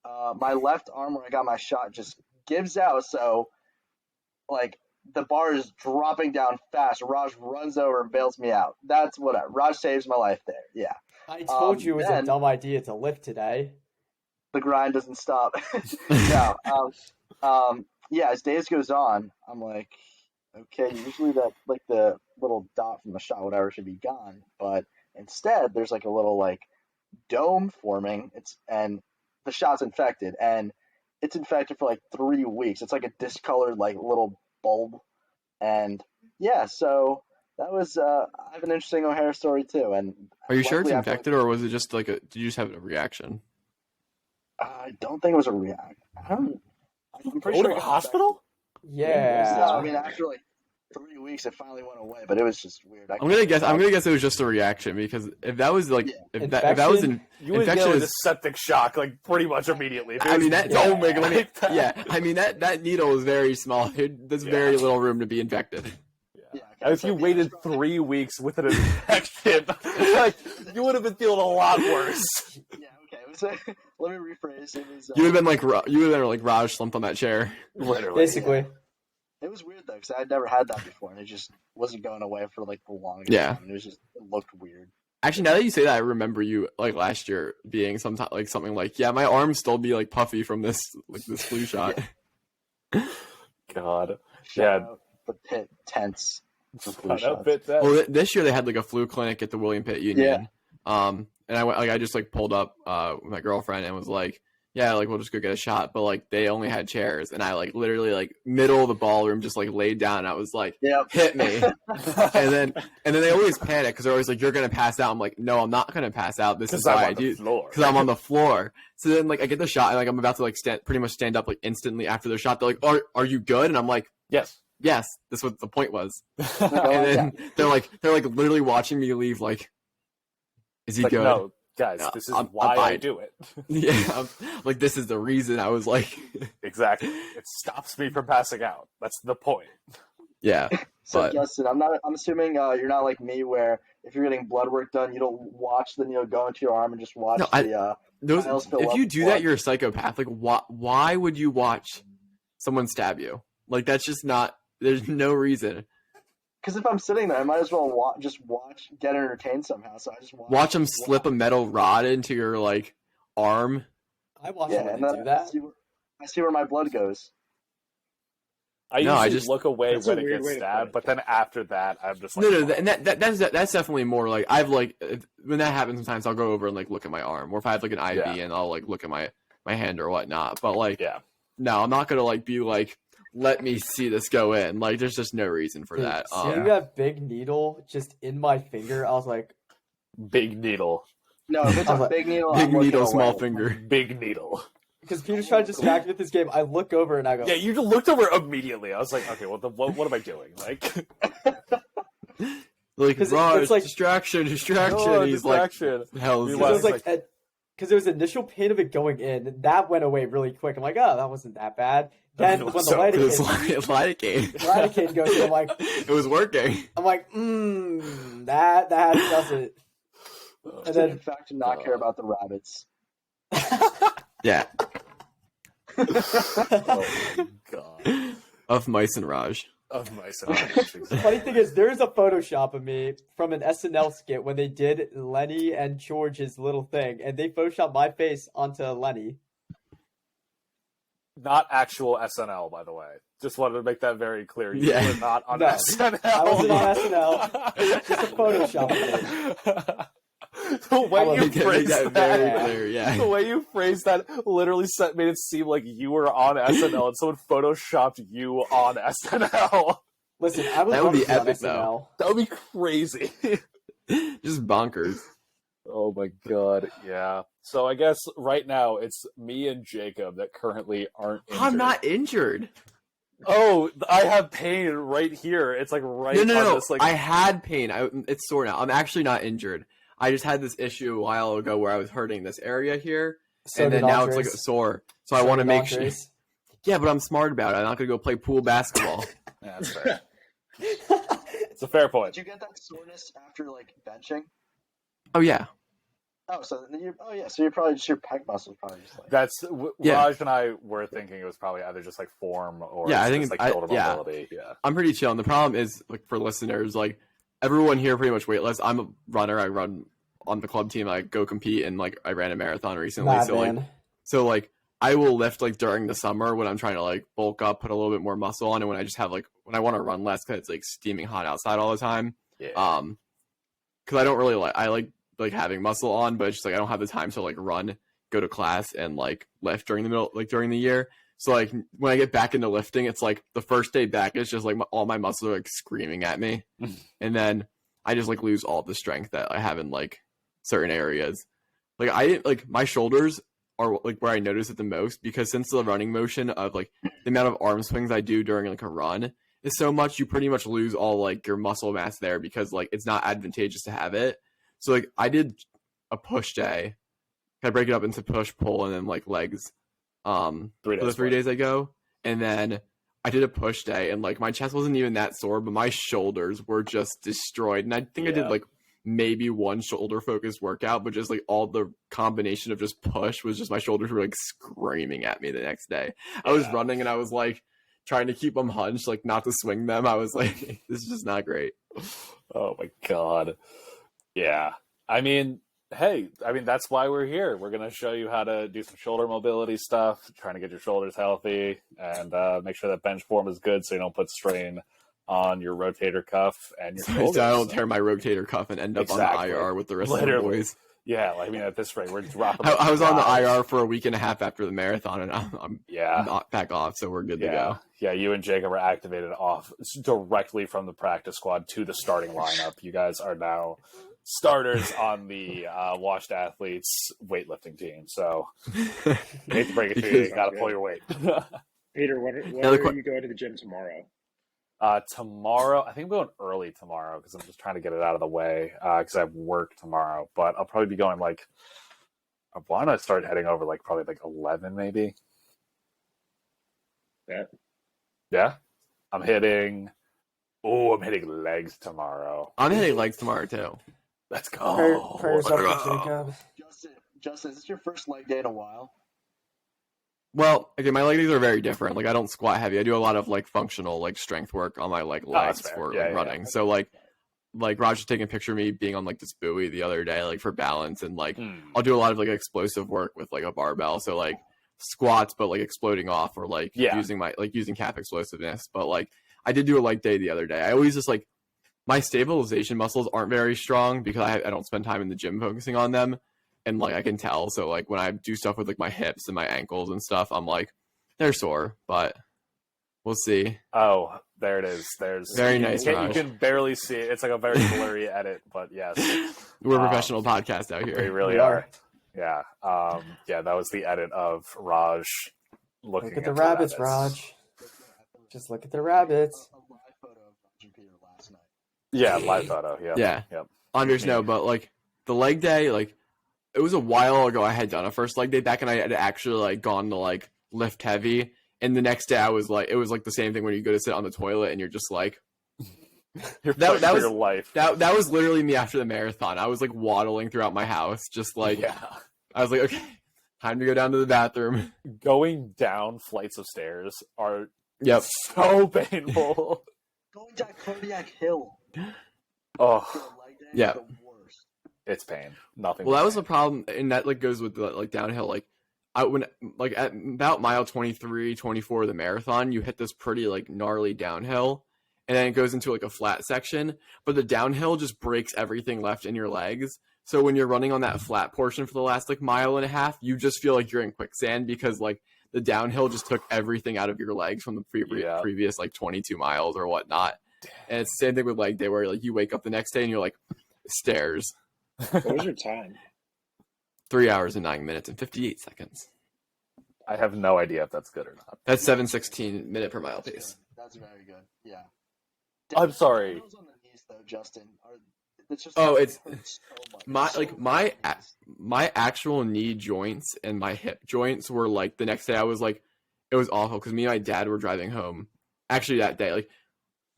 My left arm where I got my shot just gives out, so the bar is dropping down fast. Raj runs over and bails me out. That's whatever. Raj saves my life there. Yeah. I told you it was a dumb idea to lift today. The grind doesn't stop. No. Yeah, as days goes on, I'm like, okay, usually that like the little dot from the shot, whatever, should be gone, but instead there's like a little like dome forming. And the shot's infected, and it's infected for like 3 weeks. It's like a discolored like little bulb, and yeah, so that was I have an interesting O'Hare story too. And Are you sure it's luckily after, infected, or was it just like did you just have a reaction? I don't think it was a react. I'm pretty Go sure to it the got hospital? Yeah. I mean, after like 3 weeks, it finally went away, but it was just weird. I'm gonna guess it was just a reaction, because if that was like Yeah. if that was an You would infection, get like a septic shock like pretty much immediately. I mean that don't make it like that. yeah, I mean that needle is very small. There's very little room to be infected. Yeah, And if you waited 3 weeks with an infection, like you would have been feeling a lot worse. Yeah, okay. It was, let me rephrase. It was. You would have been like Raj slumped on that chair. Literally. Basically. It was weird though, because I had never had that before, and it just wasn't going away for like the longest Yeah. time. It looked weird. Actually, now that you say that, I remember you like last year being something like, yeah, my arms still be like puffy from this flu shot. God. Shout out the Pitt tents. For flu shots. Well, this year they had like a flu clinic at the William Pitt Union. And I went, like, I just like pulled up with my girlfriend and was like, yeah, like we'll just go get a shot. But like they only had chairs, and I like literally like middle of the ballroom just like laid down. And I was like, Yep. hit me. and then they always panic because they're always like, you're gonna pass out. I'm like, no, I'm not gonna pass out. This is why I do, because I'm on the floor. So then like I get the shot, and like I'm about to like pretty much stand up like instantly after the shot. They're like, are you good? And I'm like, yes. That's what the point was. And then they're like literally watching me leave. Like, is he like, good? No, guys, this is why I do it. Yeah, like this is the reason. I was like, exactly. It stops me from passing out. That's the point. Yeah. So but Justin, I'm assuming you're not like me, where if you're getting blood work done, you don't watch the needle go into your arm and just watch vials fill if up you with do blood. that, you're a psychopath. Like, why would you watch someone stab you? Like, that's just not. There's no reason. Because if I'm sitting there, I might as well just watch, get entertained somehow. So I just watch them slip a metal rod into your like arm. I watch them when they do that. I see where my blood goes. I usually look away when it gets stabbed, but then after that, I'm just like, no, and that's definitely more like I've like when that happens sometimes I'll go over and like look at my arm, or if I have like an IV and I'll like look at my hand or whatnot. But like, no, I'm not gonna like be like, let me see this go in. Like, there's just no reason for that. Seeing that big needle just in my finger, I was like, big needle. No, if it's a big needle, big needle, small finger, big needle. Because Peter's trying to distract me with this game. I look over and I go, yeah, you just looked over immediately. I was like, okay, well, what am I doing? Like, Raj, it's like distraction. No, he's distraction. Like, hell, it was like, because there was initial pain of it going in, that went away really quick. I'm like, oh, that wasn't that bad. Then when the lidocaine goes in, I'm like, it was working. I'm like, that does it. And then, in fact, to not care about the rabbits. Yeah. Oh my god. Of mice and Raj. Of mice and Raj. The funny thing is, there's a Photoshop of me from an SNL skit when they did Lenny and George's little thing, and they Photoshopped my face onto Lenny. Not actual SNL, by the way. Just wanted to make that very clear. You were not on SNL. I wasn't on SNL. Just a Photoshop of it. The way you phrased that, very clear, yeah. The way you phrased that literally made it seem like you were on SNL and someone photoshopped you on SNL. Listen, I would that would be epic, though. That would be crazy. Just bonkers. Oh my god, yeah. So I guess right now it's me and Jacob that currently aren't injured. I'm not injured. Oh, I have pain right here. It's like right No. this, like... I had pain. It's sore now. I'm actually not injured. I just had this issue a while ago where I was hurting this area here, and then now it's like a sore. So I want to make sure. Yeah, but I'm smart about it. I'm not going to go play pool basketball. Yeah, that's fair. It's a fair point. Did you get that soreness after like benching? Oh yeah. Oh, so you're probably just your pec muscles probably just like. That's Raj and I were thinking it was probably either just like form or I think it's like shoulder mobility. Yeah, I'm pretty chill. And the problem is, like, for listeners, like, everyone here pretty much weightless. I'm a runner. I run on the club team. I go compete, and like I ran a marathon recently. So like I will lift like during the summer when I'm trying to like bulk up, put a little bit more muscle on, and when I just have like when I want to run less because it's like steaming hot outside all the time. Yeah. Because I don't really I like having muscle on, but it's just like I don't have the time to like run, go to class, and like lift during the year. So like when I get back into lifting, it's like the first day back, it's just like all my muscles are like screaming at me, and then I just like lose all the strength that I have in like certain areas. Like I didn't like my shoulders are like where I notice it the most, because since the running motion of like the amount of arm swings I do during like a run is so much, you pretty much lose all like your muscle mass there, because like it's not advantageous to have it. So like I did a push day. I break it up into push, pull, and then like legs. 3 days ago, and then I did a push day, and like my chest wasn't even that sore, but my shoulders were just destroyed. And I think I did like maybe one shoulder focused workout, but just like all the combination of just push was just my shoulders were like screaming at me the next day. I was running and I was like trying to keep them hunched, like not to swing them. I was like, this is just not great. Oh my God. Yeah. I mean, hey, that's why we're here. We're going to show you how to do some shoulder mobility stuff, trying to get your shoulders healthy, and make sure that bench form is good so you don't put strain on your rotator cuff and your shoulders. So I don't tear my rotator cuff and end up on the IR with the rest of the boys. Yeah, I mean, at this rate, we're dropping. I was on the IR for a week and a half after the marathon, and I'm not back off, so we're good to go. Yeah, you and Jacob were activated off directly from the practice squad to the starting lineup. You guys are now starters on the washed athletes weightlifting team. So, hate to break it to you, you got to pull your weight. Peter, when are you going to the gym tomorrow? Tomorrow, I think I'm going early tomorrow because I'm just trying to get it out of the way because I have work tomorrow. But I'll probably be going like, I want to start heading over like probably like 11 maybe. Yeah. I'm hitting legs tomorrow. I'm hitting legs tomorrow too. Let's go. Prayers up to Jacob. Justin, is this your first leg day in a while? Well, okay, my leg days are very different. Like I don't squat heavy. I do a lot of like functional like strength work on my like legs for running. Yeah. So like Raj was taking a picture of me being on like this buoy the other day, like for balance, and like I'll do a lot of like explosive work with like a barbell. So like squats, but like exploding off, or like using calf explosiveness. But like I did do a leg day the other day. I always just like my stabilization muscles aren't very strong because I don't spend time in the gym focusing on them. And like I can tell, so like when I do stuff with like my hips and my ankles and stuff, I'm like, they're sore, but we'll see. Oh, there it is. There's very nice. You can barely see it. It's like a very blurry edit, but yes, we're a professional podcast out here. We really are. Yeah, yeah. That was the edit of Raj looking at the rabbits, Raj. Just look at the rabbits. A live photo of Roger Peter last night. Yeah, live photo. Yeah. Unders know, but like the leg day, like. It was a while ago I had done a first leg day back, and I had actually like gone to like lift heavy. And the next day I was like, it was like the same thing when you go to sit on the toilet and you're just like, that was your life. That was literally me after the marathon. I was like waddling throughout my house, just like, I was like, okay, time to go down to the bathroom. Going down flights of stairs are so painful. Going down Kodiak Hill. Oh, yeah. It's pain. Nothing. Well, that was the problem, and that like goes with the like downhill. Like at about mile 23, 24 of the marathon, you hit this pretty like gnarly downhill, and then it goes into like a flat section. But the downhill just breaks everything left in your legs. So when you're running on that flat portion for the last like mile and a half, you just feel like you're in quicksand because like the downhill just took everything out of your legs from the previous like 22 miles or whatnot. And it's the same thing with leg day where like you wake up the next day and you're like stairs. What was your time? 3 hours and 9 minutes and 58 seconds. I have no idea if that's good or not. That's 7:16 minute per mile pace. That's very good. Yeah. I'm sorry. On the knees, though, Justin. It's just my actual knee joints and my hip joints were like the next day. I was like, it was awful because me and my dad were driving home. Actually, that day, like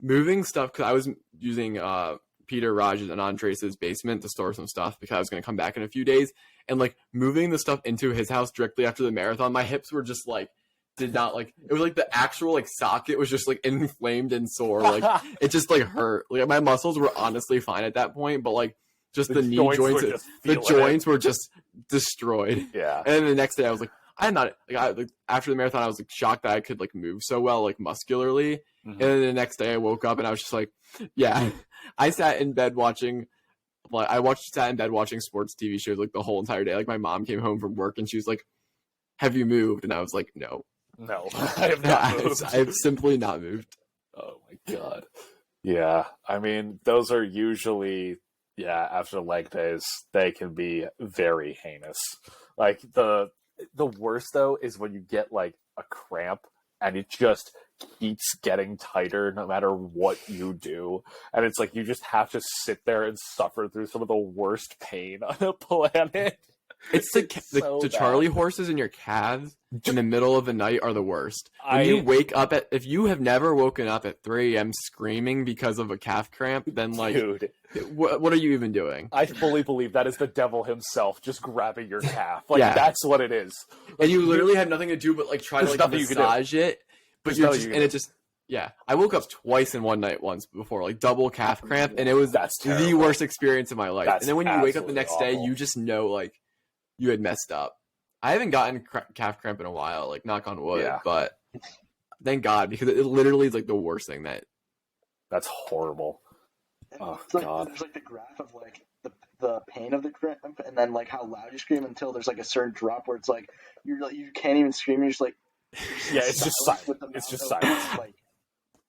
moving stuff because I was using Peter, Raj, and Andres' basement to store some stuff because I was going to come back in a few days. And like moving the stuff into his house directly after the marathon, my hips were just like, it was like the actual like socket was just like inflamed and sore. Like it just like hurt. Like my muscles were honestly fine at that point, but like just the knee joints, the joints were just destroyed. Yeah. And then the next day I was like, I'm not like after the marathon, I was like shocked that I could like move so well, like muscularly. Mhm. And then the next day, I woke up and I was just like, yeah. I sat in bed watching. Like sat in bed watching sports TV shows like the whole entire day. Like my mom came home from work and she was like, "Have you moved?" And I was like, "No, No, I have not moved. I have simply not moved." Oh my god. Yeah, I mean, those are usually after leg days, they can be very heinous. Like the worst though is when you get like a cramp and it just keeps getting tighter no matter what you do. And it's like you just have to sit there and suffer through some of the worst pain on the planet. It's so the bad. Charlie horses in your calves in the middle of the night are the worst. When you wake up if you have never woken up at 3 a.m. screaming because of a calf cramp, then like, dude, what are you even doing? I fully believe that is the devil himself just grabbing your calf. Like that's what it is. And you literally have nothing to do but like try to like massage it. But you're just, and it just, I woke up twice in one night once before, like double calf cramp, and it was the worst experience of my life. And then when you wake up the next day, you just know like you had messed up. I haven't gotten calf cramp in a while, like knock on wood, but thank God, because it literally is like the worst thing that's horrible. Oh God. There's like the graph of like the pain of the cramp, and then like how loud you scream until there's like a certain drop where it's like you can't even scream. You're just like. It's just silent. It's just silent. Like,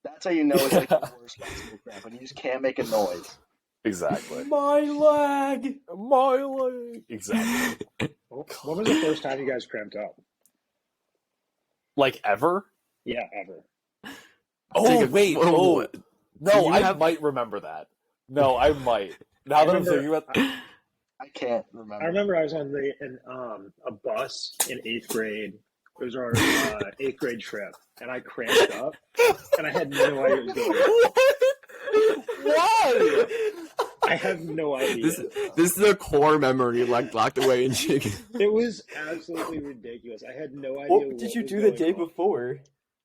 that's how you know it's like the worst possible cramp, and you just can't make a noise. Exactly. My leg. Exactly. When was the first time you guys cramped up? Like ever? Yeah, ever. Oh wait. Oh no, I have... might remember that. No, I might. Now that I'm thinking about, I can't remember. I remember I was on a bus in 8th grade. It was our 8th grade trip, and I cramped up, and I had no idea what was going on. Why? I have no idea. This is a core memory locked away in chicken. It was absolutely ridiculous. I had no idea. What did you do the day before?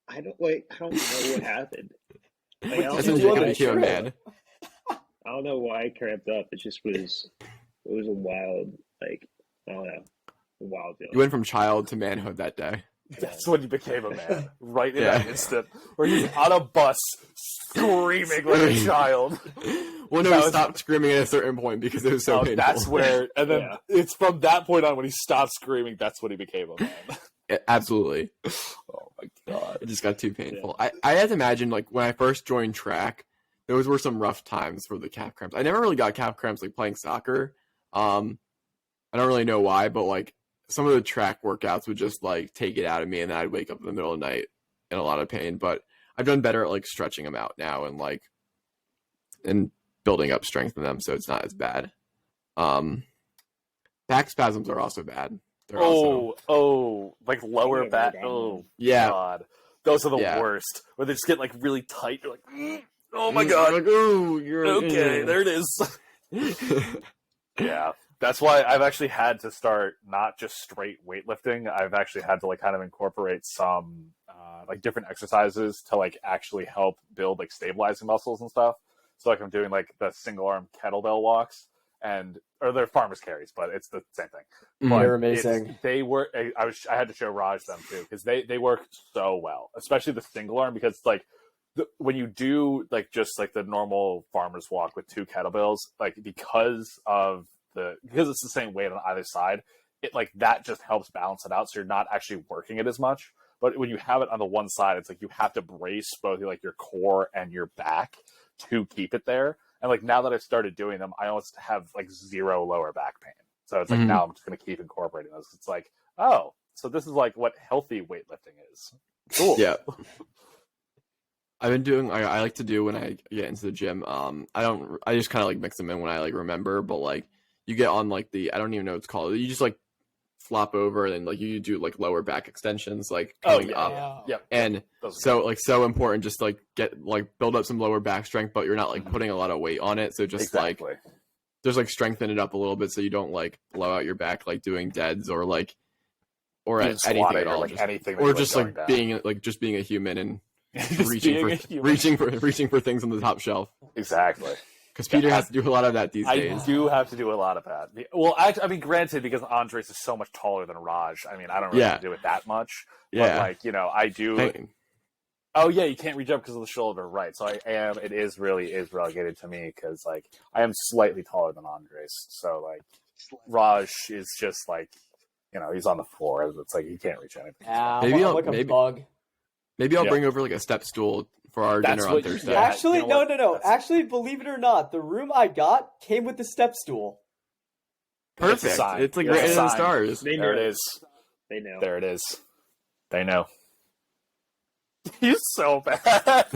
I don't know what happened. Like, That's when Jacob became a man. I don't know why I cramped up. It was a wild, like, I don't know. Wild feeling. You went from child to manhood that day. That's when you became a man. Right in that instant. Where you're on a bus screaming like a child. Well, no, he stopped screaming at a certain point because it was so painful. That's where, and then it's from that point on when he stopped screaming, that's when he became a man. Absolutely. Oh my God. It just got too painful. I had to imagine, like, when I first joined track, those were some rough times for the calf cramps. I never really got calf cramps, like, playing soccer. I don't really know why, but, like, some of the track workouts would just like take it out of me, and then I'd wake up in the middle of the night in a lot of pain. But I've done better at like stretching them out now and like and building up strength in them, so it's not as bad. Back spasms are also bad. They're like lower back. Oh yeah, God, those are the worst. Where they just get like really tight. You're like, oh my God, like, oh, you're okay. There it is. Yeah. That's why I've actually had to start not just straight weightlifting. I've actually had to like kind of incorporate some like different exercises to like actually help build like stabilizing muscles and stuff. So like I'm doing like the single arm kettlebell walks or they're farmer's carries, but it's the same thing. But they're amazing. They work. I had to show Raj them too because they work so well, especially the single arm because like when you do like just like the normal farmer's walk with 2 kettlebells, like because it's the same weight on either side, it like that just helps balance it out. So you're not actually working it as much. But when you have it on the one side, it's like you have to brace both like your core and your back to keep it there. And like now that I've started doing them, I almost have like 0 lower back pain. So it's like now I'm just going to keep incorporating those. It's like, oh, so this is like what healthy weightlifting is. Cool. Yeah. I've been doing. I like to do when I get into the gym. I just kind of like mix them in when I like remember, but like. You get on like I don't even know what it's called. You just like flop over and then like you do like lower back extensions, like coming up. Yeah. And so important just like build up some lower back strength, but you're not like putting a lot of weight on it. So just like there's like strengthen it up a little bit so you don't like blow out your back like doing deads or anything at all. Or just like down. being a human and reaching for things on the top shelf. Exactly. Because Peter has to do a lot of that these days. I do have to do a lot of that. Well, I mean, granted, because Andres is so much taller than Raj, I mean, I don't really have to do it that much. Yeah. But, like, you know, I do... Oh, yeah, you can't reach up because of the shoulder, right. So it is relegated to me because, like, I am slightly taller than Andres. So, like, Raj is just, like, you know, he's on the floor. It's like he can't reach anything. Maybe I'm like a bug. Maybe I'll bring over, like, a step stool for our dinner on Thursday. Yeah, Actually, you know no. Actually, believe it or not, the room I got came with the step stool. Perfect. It's like right in the stars. There it is. They know. There it is. They know. He's so bad.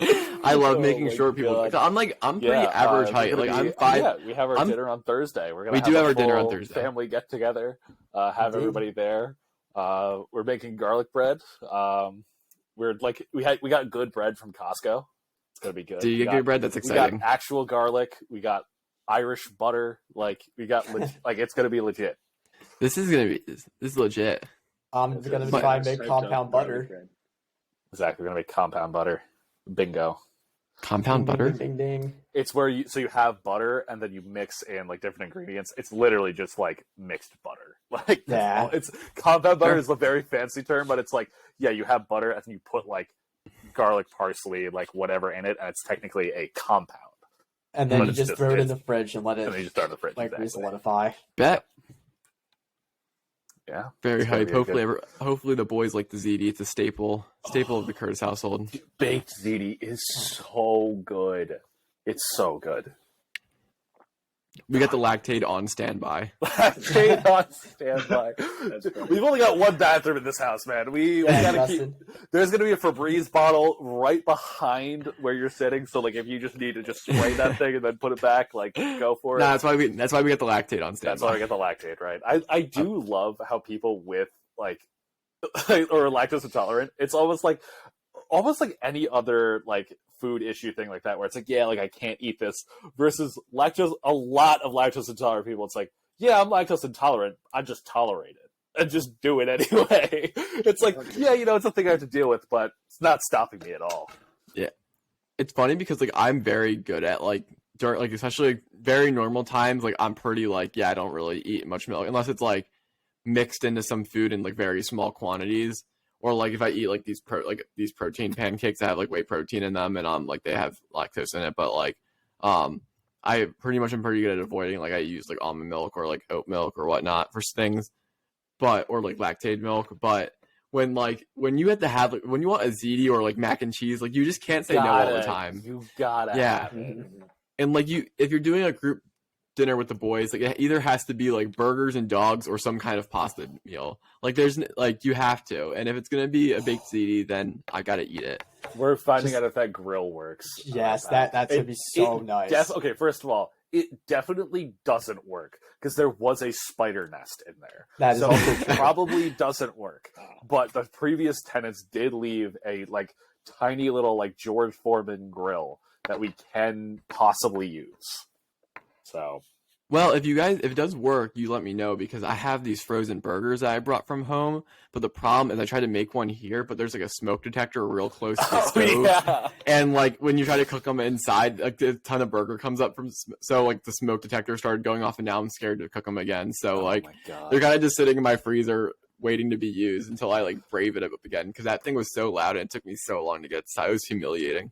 I love making short people. I'm pretty average height. Like I'm 5. Yeah, we have our dinner on Thursday. We do have our dinner on Thursday. Family get together. Have everybody there. We're making garlic bread. We're like we got good bread from Costco. It's gonna be good. Do you get good bread? That's exciting. We got actual garlic. We got Irish butter. Like we got like it's gonna be legit. This is legit. I'm gonna try and make compound butter. Exactly, we're gonna make compound butter. Bingo. Compound butter? Ding ding. It's where you have butter and then you mix in like different ingredients. It's literally just like mixed butter. Like it's compound butter is a very fancy term, but it's like you have butter and then you put like garlic, parsley, like whatever in it, and it's technically a compound. And then you just throw it in the fridge and let it. And then you just throw it in the fridge, like solidify. Bet. Yeah. Very hype. Hopefully the boys like the Ziti. It's a staple of the Curtis household. Baked Ziti is so good. It's so good. We got the Lactaid on standby. Lactaid on standby. We've only got one bathroom in this house, man. We gotta keep. There's gonna be a Febreze bottle right behind where you're sitting. So like, if you just need to just spray that thing and then put it back, like go for it. No, that's why we got the Lactaid on standby. That's why we get the Lactaid, right? I do love how people with like or lactose intolerant. It's almost like any other like food issue thing like that, where it's like, like I can't eat this, versus lactose. A lot of lactose intolerant people, it's like, I'm lactose intolerant, I just tolerate it and just do it anyway. It's like, it's a thing I have to deal with, but it's not stopping me at all. Yeah, it's funny because like I'm very good at like during like especially like, very normal times, like I'm pretty like I don't really eat much milk unless it's like mixed into some food in like very small quantities. Or like if I eat like these protein pancakes that have like whey protein in them, and like they have lactose in it, but like I pretty much am pretty good at avoiding, like I use like almond milk or like oat milk or whatnot for things, or like Lactaid milk. But when you have to have like when you want a ziti or like mac and cheese, like you just can't say no all the time. You gotta have it. And like if you're doing a group dinner with the boys, like it either has to be like burgers and dogs or some kind of pasta meal. Like there's like you have to, and if it's gonna be a baked ziti, then I gotta eat it. We're finding out if that grill works. Yes, that's gonna be so nice. Okay, first of all, it definitely doesn't work because there was a spider nest in there. That is also it probably doesn't work. But the previous tenants did leave a like tiny little like George Foreman grill that we can possibly use. So, well, if it does work, you let me know, because I have these frozen burgers that I brought from home. But the problem is I tried to make one here, but there's like a smoke detector real close to the stove. Yeah. And like when you try to cook them inside, like a ton of burger comes up so like the smoke detector started going off, and now I'm scared to cook them again. So they're kind of just sitting in my freezer waiting to be used until I like brave it up again, because that thing was so loud and it took me so long to get. So it was humiliating.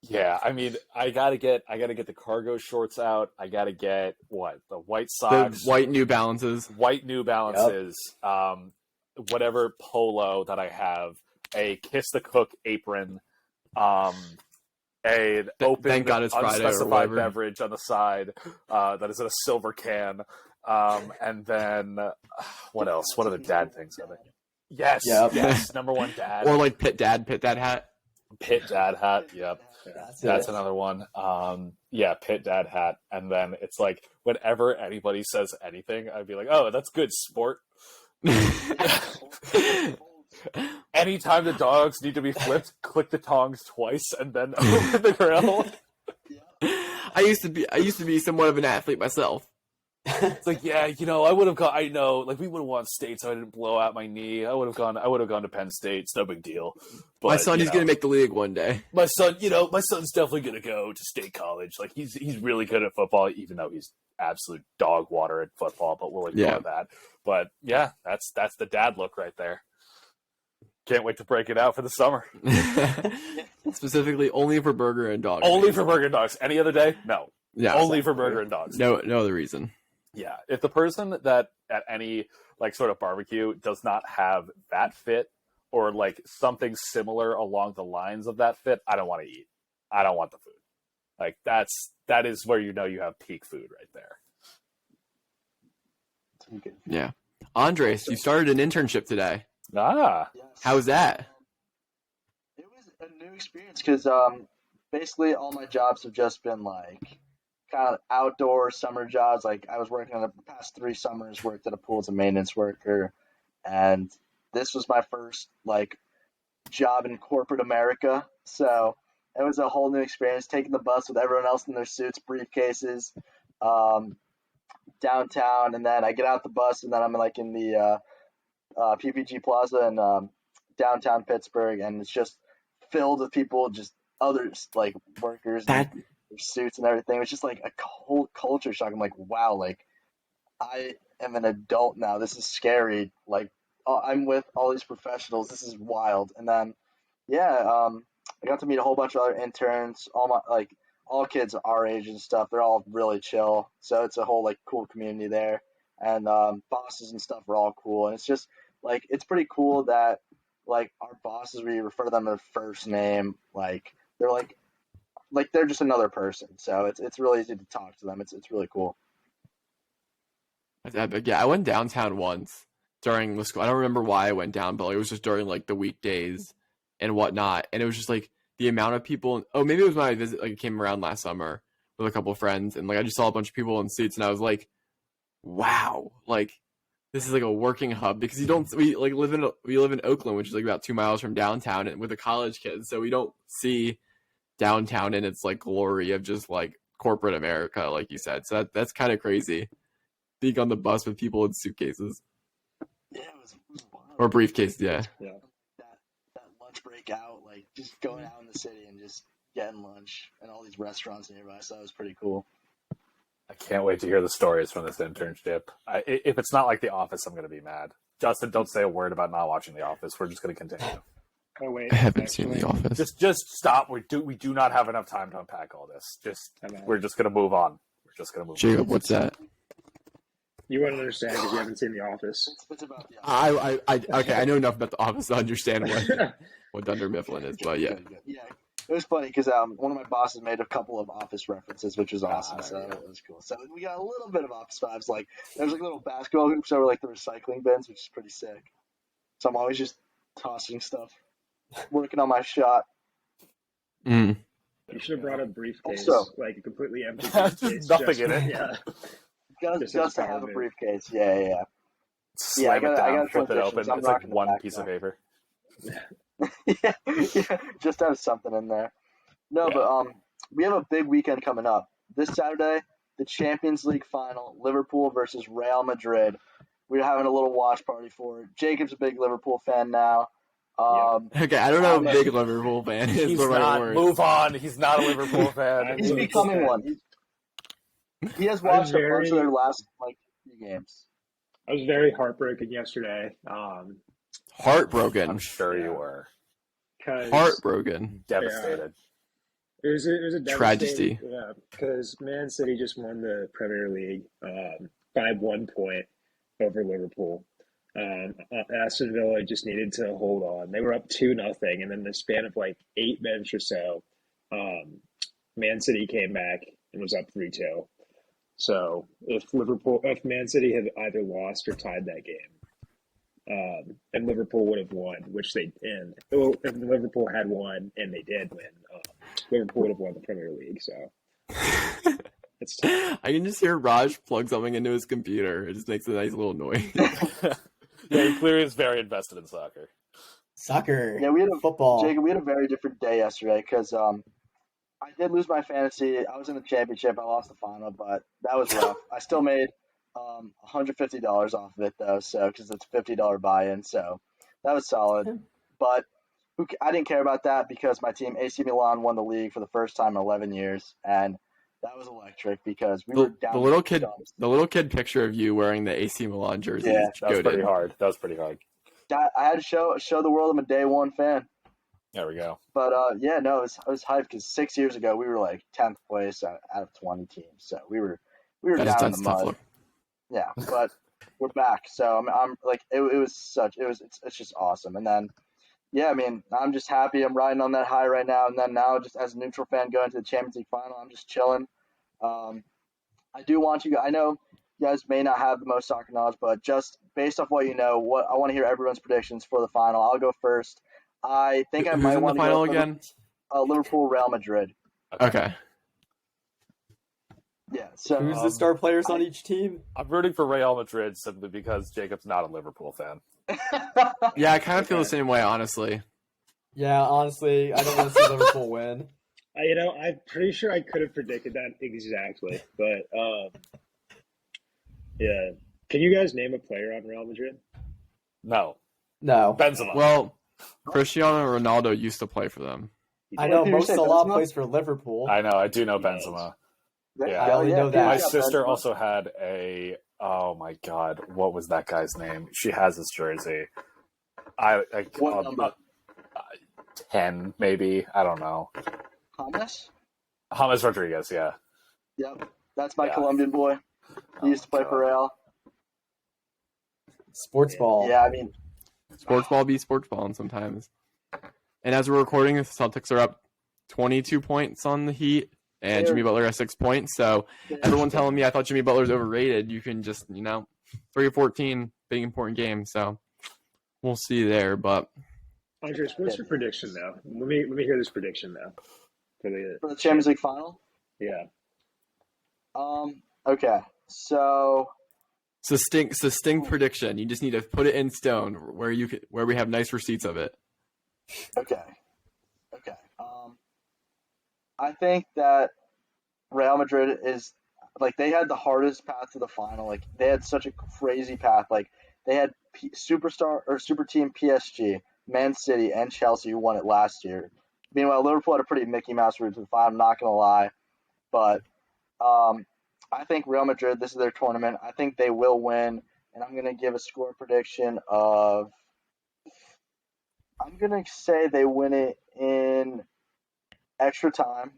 Yeah, I mean, I gotta get the cargo shorts out. I gotta get the white socks, the white New Balances, whatever polo that I have, a Kiss the Cook apron, an open Thank God it's Friday unspecified beverage on the side that is in a silver can, and then what else? What other dad things are there? Yes, number one dad, or like pit dad hat. Pit dad hat, yep. That's another one. Pit dad hat. And then it's like whenever anybody says anything, I'd be like, oh, that's good, sport. Anytime the dogs need to be flipped, click the tongs twice and then open the grill. I used to be somewhat of an athlete myself. It's like, yeah, I would have gone. I know, like we would have won state, so I didn't blow out my knee. I would have gone to Penn State. It's no big deal. But, my son, he's going to make the league one day. My son's definitely going to go to state college. Like he's really good at football, even though he's absolute dog water at football. But we'll ignore that. But yeah, that's the dad look right there. Can't wait to break it out for the summer. Specifically, only for burger and dogs. Only for burger and dogs. Any other day? No. Yeah. Only for burger and dogs. No other reason. Yeah, if the person that at any like sort of barbecue does not have that fit or like something similar along the lines of that fit, I don't want to eat. I don't want the food. Like that is where you have peak food right there. Yeah, Andres, you started an internship today. Yes. How was that? It was a new experience because basically all my jobs have just been like kind of outdoor summer jobs. Like I was working on the past 3 summers, worked at a pool as a maintenance worker, and this was my first like job in corporate America. So it was a whole new experience, taking the bus with everyone else in their suits, briefcases, downtown, and then I get out the bus and then I'm like in the PPG Plaza in downtown Pittsburgh, and it's just filled with people, just others like workers. Suits and everything. It was just like a whole culture shock. I'm like, wow, like I am an adult now. This is scary. Like I'm with all these professionals. This is wild. And then I got to meet a whole bunch of other interns. All kids our age and stuff. They're all really chill. So it's a whole like cool community there. And bosses and stuff are all cool. And it's just like it's pretty cool that like our bosses, we refer to them as first name. Like they're just another person, so it's really easy to talk to them. It's really cool. Yeah, I went downtown once during the school. I don't remember why I went down, but it was just during like the weekdays and whatnot. And it was just like the amount of people. Oh, maybe it was when I like came around last summer with a couple of friends, and like I just saw a bunch of people in suits, and I was like, wow, like this is like a working hub because we live in Oakland, which is like about 2 miles from downtown, and with the college kids, so we don't see downtown in its like glory of just like corporate America, like you said. So that's kind of crazy. Being on the bus with people in suitcases. Yeah, it was wild. Or briefcases, yeah. That lunch break out, like just going out in the city and just getting lunch and all these restaurants nearby. So that was pretty cool. I can't wait to hear the stories from this internship. If it's not like The Office, I'm going to be mad. Justin, don't say a word about not watching The Office. We're just going to continue. Oh wait, I haven't seen The Office. Just stop. We do not have enough time to unpack all this. We're just gonna move on. Jacob, what's that? You wouldn't understand because you haven't seen The Office. It's about The Office. Okay, I know enough about The Office to understand what Dunder Mifflin is, but yeah. Yeah, it was funny because one of my bosses made a couple of Office references, which was awesome. So it was cool. So we got a little bit of Office vibes. Like there's like little basketball hoops over like the recycling bins, which is pretty sick. So I'm always just tossing stuff. Working on my shot. You should have brought a briefcase, like a completely empty briefcase. Nothing in it. Yeah. Just to have a briefcase. Yeah. Slam it down, flip it open. It's like one piece of paper. yeah. Just have something in there. No, but we have a big weekend coming up. This Saturday, the Champions League final, Liverpool versus Real Madrid. We're having a little watch party for it. Jacob's a big Liverpool fan now. Okay, I don't know if big Liverpool fan is He's the right not. word. Move on. He's not a Liverpool fan. He's becoming one. He has watched a bunch of their last few games. I was very heartbroken yesterday. Heartbroken. I'm sure you were. Heartbroken. Devastated. It was a tragedy. Yeah, because Man City just won the Premier League by 1 point over Liverpool. Aston Villa just needed to hold on. They were up 2-0, and then the span of like 8 minutes or so, Man City came back and was up 3-2. So if Man City had either lost or tied that game, and Liverpool would have won, which they did. If Liverpool had won and they did win, Liverpool would have won the Premier League. So it's tough. I can just hear Raj plug something into his computer. It just makes a nice little noise. Yeah, he clearly is very invested in soccer. Yeah, we had football. Jacob, we had a very different day yesterday because I did lose my fantasy. I was in the championship. I lost the final, but that was rough. I still made $150 off of it though, so because it's a $50 buy-in, so that was solid. But I didn't care about that because my team AC Milan won the league for the first time in 11 years, and that was electric because we were down. The little kid picture of you wearing the AC Milan jersey. Yeah, that was pretty hard. I had to show the world I'm a day one fan. There we go. But yeah, no, I was hyped because 6 years ago we were like 10th place out of 20 teams, so we were down in the mud. Yeah, but we're back, so I'm like it's just awesome. And then yeah, I mean, I'm just happy. I'm riding on that high right now. And then now, just as a neutral fan going to the Champions League final, I'm just chilling. I do want you. I know you guys may not have the most soccer knowledge, but just based off what you know, what I want to hear everyone's predictions for the final. I'll go first. I think I might want to go again. Liverpool, Real Madrid. Okay. Yeah. So who's the star players on each team? I'm rooting for Real Madrid simply because Jacob's not a Liverpool fan. Yeah, I kind of feel the same way, honestly. Yeah, honestly, I don't want to see Liverpool win. I'm pretty sure I could have predicted that exactly, but yeah. Can you guys name a player on Real Madrid? No. Benzema. Well, Cristiano Ronaldo used to play for them. I know Mo Salah plays for Liverpool. I know. I do know Benzema. Yeah, I only know that. My sister also had a. Oh my God! What was that guy's name? She has his jersey. What number? 10, maybe. I don't know. James Rodriguez. Yeah. Yep, that's my Colombian boy. He used to play for Real. Sports ball. Yeah, I mean, sports ball be sports ball, and sometimes. And as we're recording, the Celtics are up 22 points on the Heat. And Jimmy Butler has 6 points. So everyone telling me I thought Jimmy Butler's overrated, you can just, 3 or 14, big important game. So we'll see there. But Andres, what's your prediction now? Let me hear this prediction now for the Champions League final. Yeah. Okay. So succinct prediction. You just need to put it in stone where we have nice receipts of it. Okay. I think that Real Madrid is they had the hardest path to the final. Like they had such a crazy path. Like they had super team PSG, Man City, and Chelsea who won it last year. Meanwhile, Liverpool had a pretty Mickey Mouse route to the final. I'm not gonna lie, but I think Real Madrid. This is their tournament. I think they will win, and I'm gonna give a score prediction of. I'm gonna say they win it in extra time,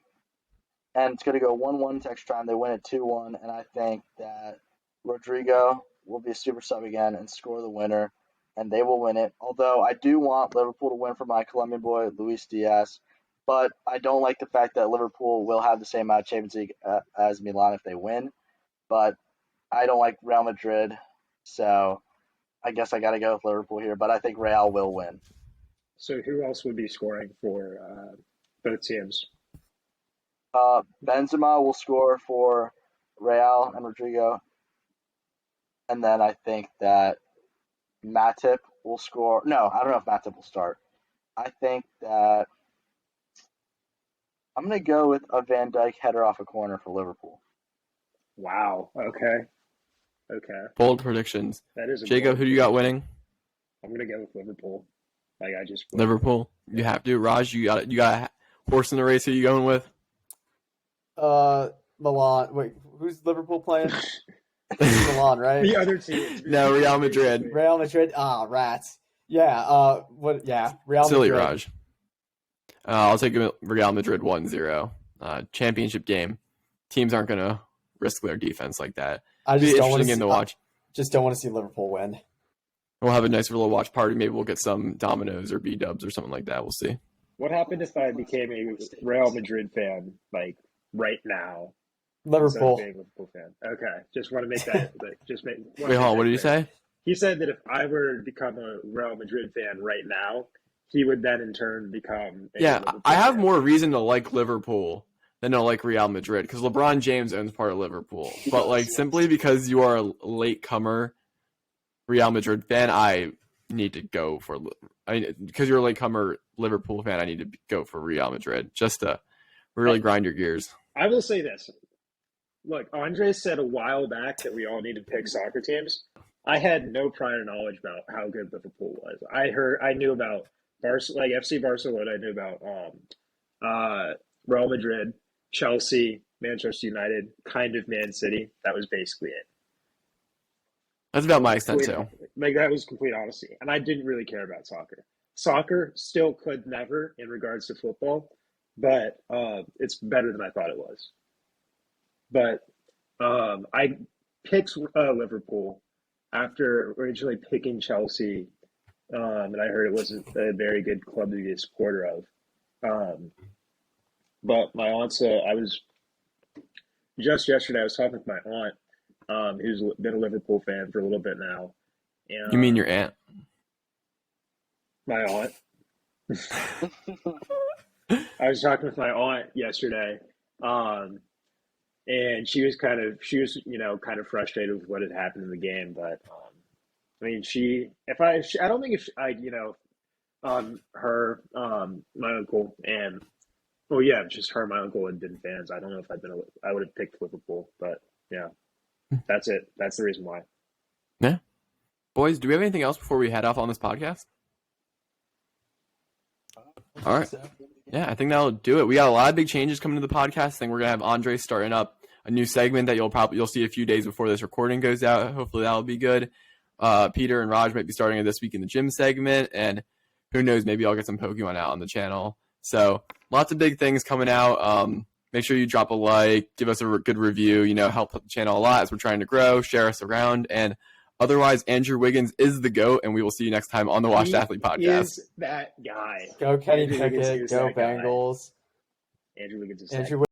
and it's going to go 1-1 to extra time. They win it 2-1, and I think that Rodrigo will be a super sub again and score the winner, and they will win it. Although I do want Liverpool to win for my Colombian boy, Luis Diaz, but I don't like the fact that Liverpool will have the same amount of Champions League as Milan if they win, but I don't like Real Madrid, so I guess I got to go with Liverpool here, but I think Real will win. So who else would be scoring for both teams? Benzema will score for Real and Rodrigo. And then I think that Matip will score. No, I don't know if Matip will start. I think that I'm going to go with a Van Dijk header off a corner for Liverpool. Wow. Okay. Bold predictions. That is Jacob, who do you got winning? I'm going to go with Liverpool. Liverpool. You have to. Raj, you got a horse in the race. Who are you going with? Milan. Wait, who's Liverpool playing? Milan, right? The other team. No, Real Madrid. Real Madrid. Rats. Yeah. Real Silly Madrid. Raj. I'll take Real Madrid 1-0. Championship game. Teams aren't going to risk their defense like that. I just don't want to watch. Just don't want to see Liverpool win. We'll have a nice little watch party. Maybe we'll get some Dominoes or B-dubs or something like that. We'll see. What happened if I became a Real Madrid fan, right now? Liverpool. Being a Liverpool fan. Okay, just want to make that. Wait, hold on. What did you say? He said that if I were to become a Real Madrid fan right now, he would then in turn become. I have more reason to like Liverpool than to like Real Madrid because LeBron James owns part of Liverpool. But simply because you are a latecomer Real Madrid fan, I need to go for. Because you're a latecomer Liverpool fan, I need to go for Real Madrid just to really grind your gears. I will say this: look, Andre said a while back that we all need to pick soccer teams. I had no prior knowledge about how good Liverpool was. I knew about FC Barcelona. I knew about Real Madrid, Chelsea, Manchester United, kind of Man City. That was basically it. That's about my extent too. Like that was complete honesty, and I didn't really care about soccer. Soccer still could never in regards to football, but it's better than I thought it was. But I picked Liverpool after originally picking Chelsea, and I heard it wasn't a very good club to be a supporter of. But my aunt said just yesterday I was talking with my aunt, who's been a Liverpool fan for a little bit now. And, you mean your aunt? My aunt. I was talking with my aunt yesterday, and she was kind of frustrated with what had happened in the game. But I mean, I don't think her, my uncle, and just her, my uncle had been fans. I don't know if I would have picked Liverpool, but yeah, that's it. That's the reason why. Yeah, boys, do we have anything else before we head off on this podcast? All right. Yeah, I think that'll do it. We got a lot of big changes coming to the podcast. I think we're gonna have Andre starting up a new segment that you'll see a few days before this recording goes out. Hopefully that'll be good. Peter and Raj might be starting a This Week in the Gym segment, and who knows, maybe I'll get some Pokemon out on the channel. So lots of big things coming out. Make sure you drop a like, give us a good review, help the channel a lot as we're trying to grow, share us around, and otherwise, Andrew Wiggins is the GOAT, and we will see you next time on the Washed Athlete Podcast. Is that guy. Go Kenny Pickett, go Bengals. Andrew Wiggins is Andrew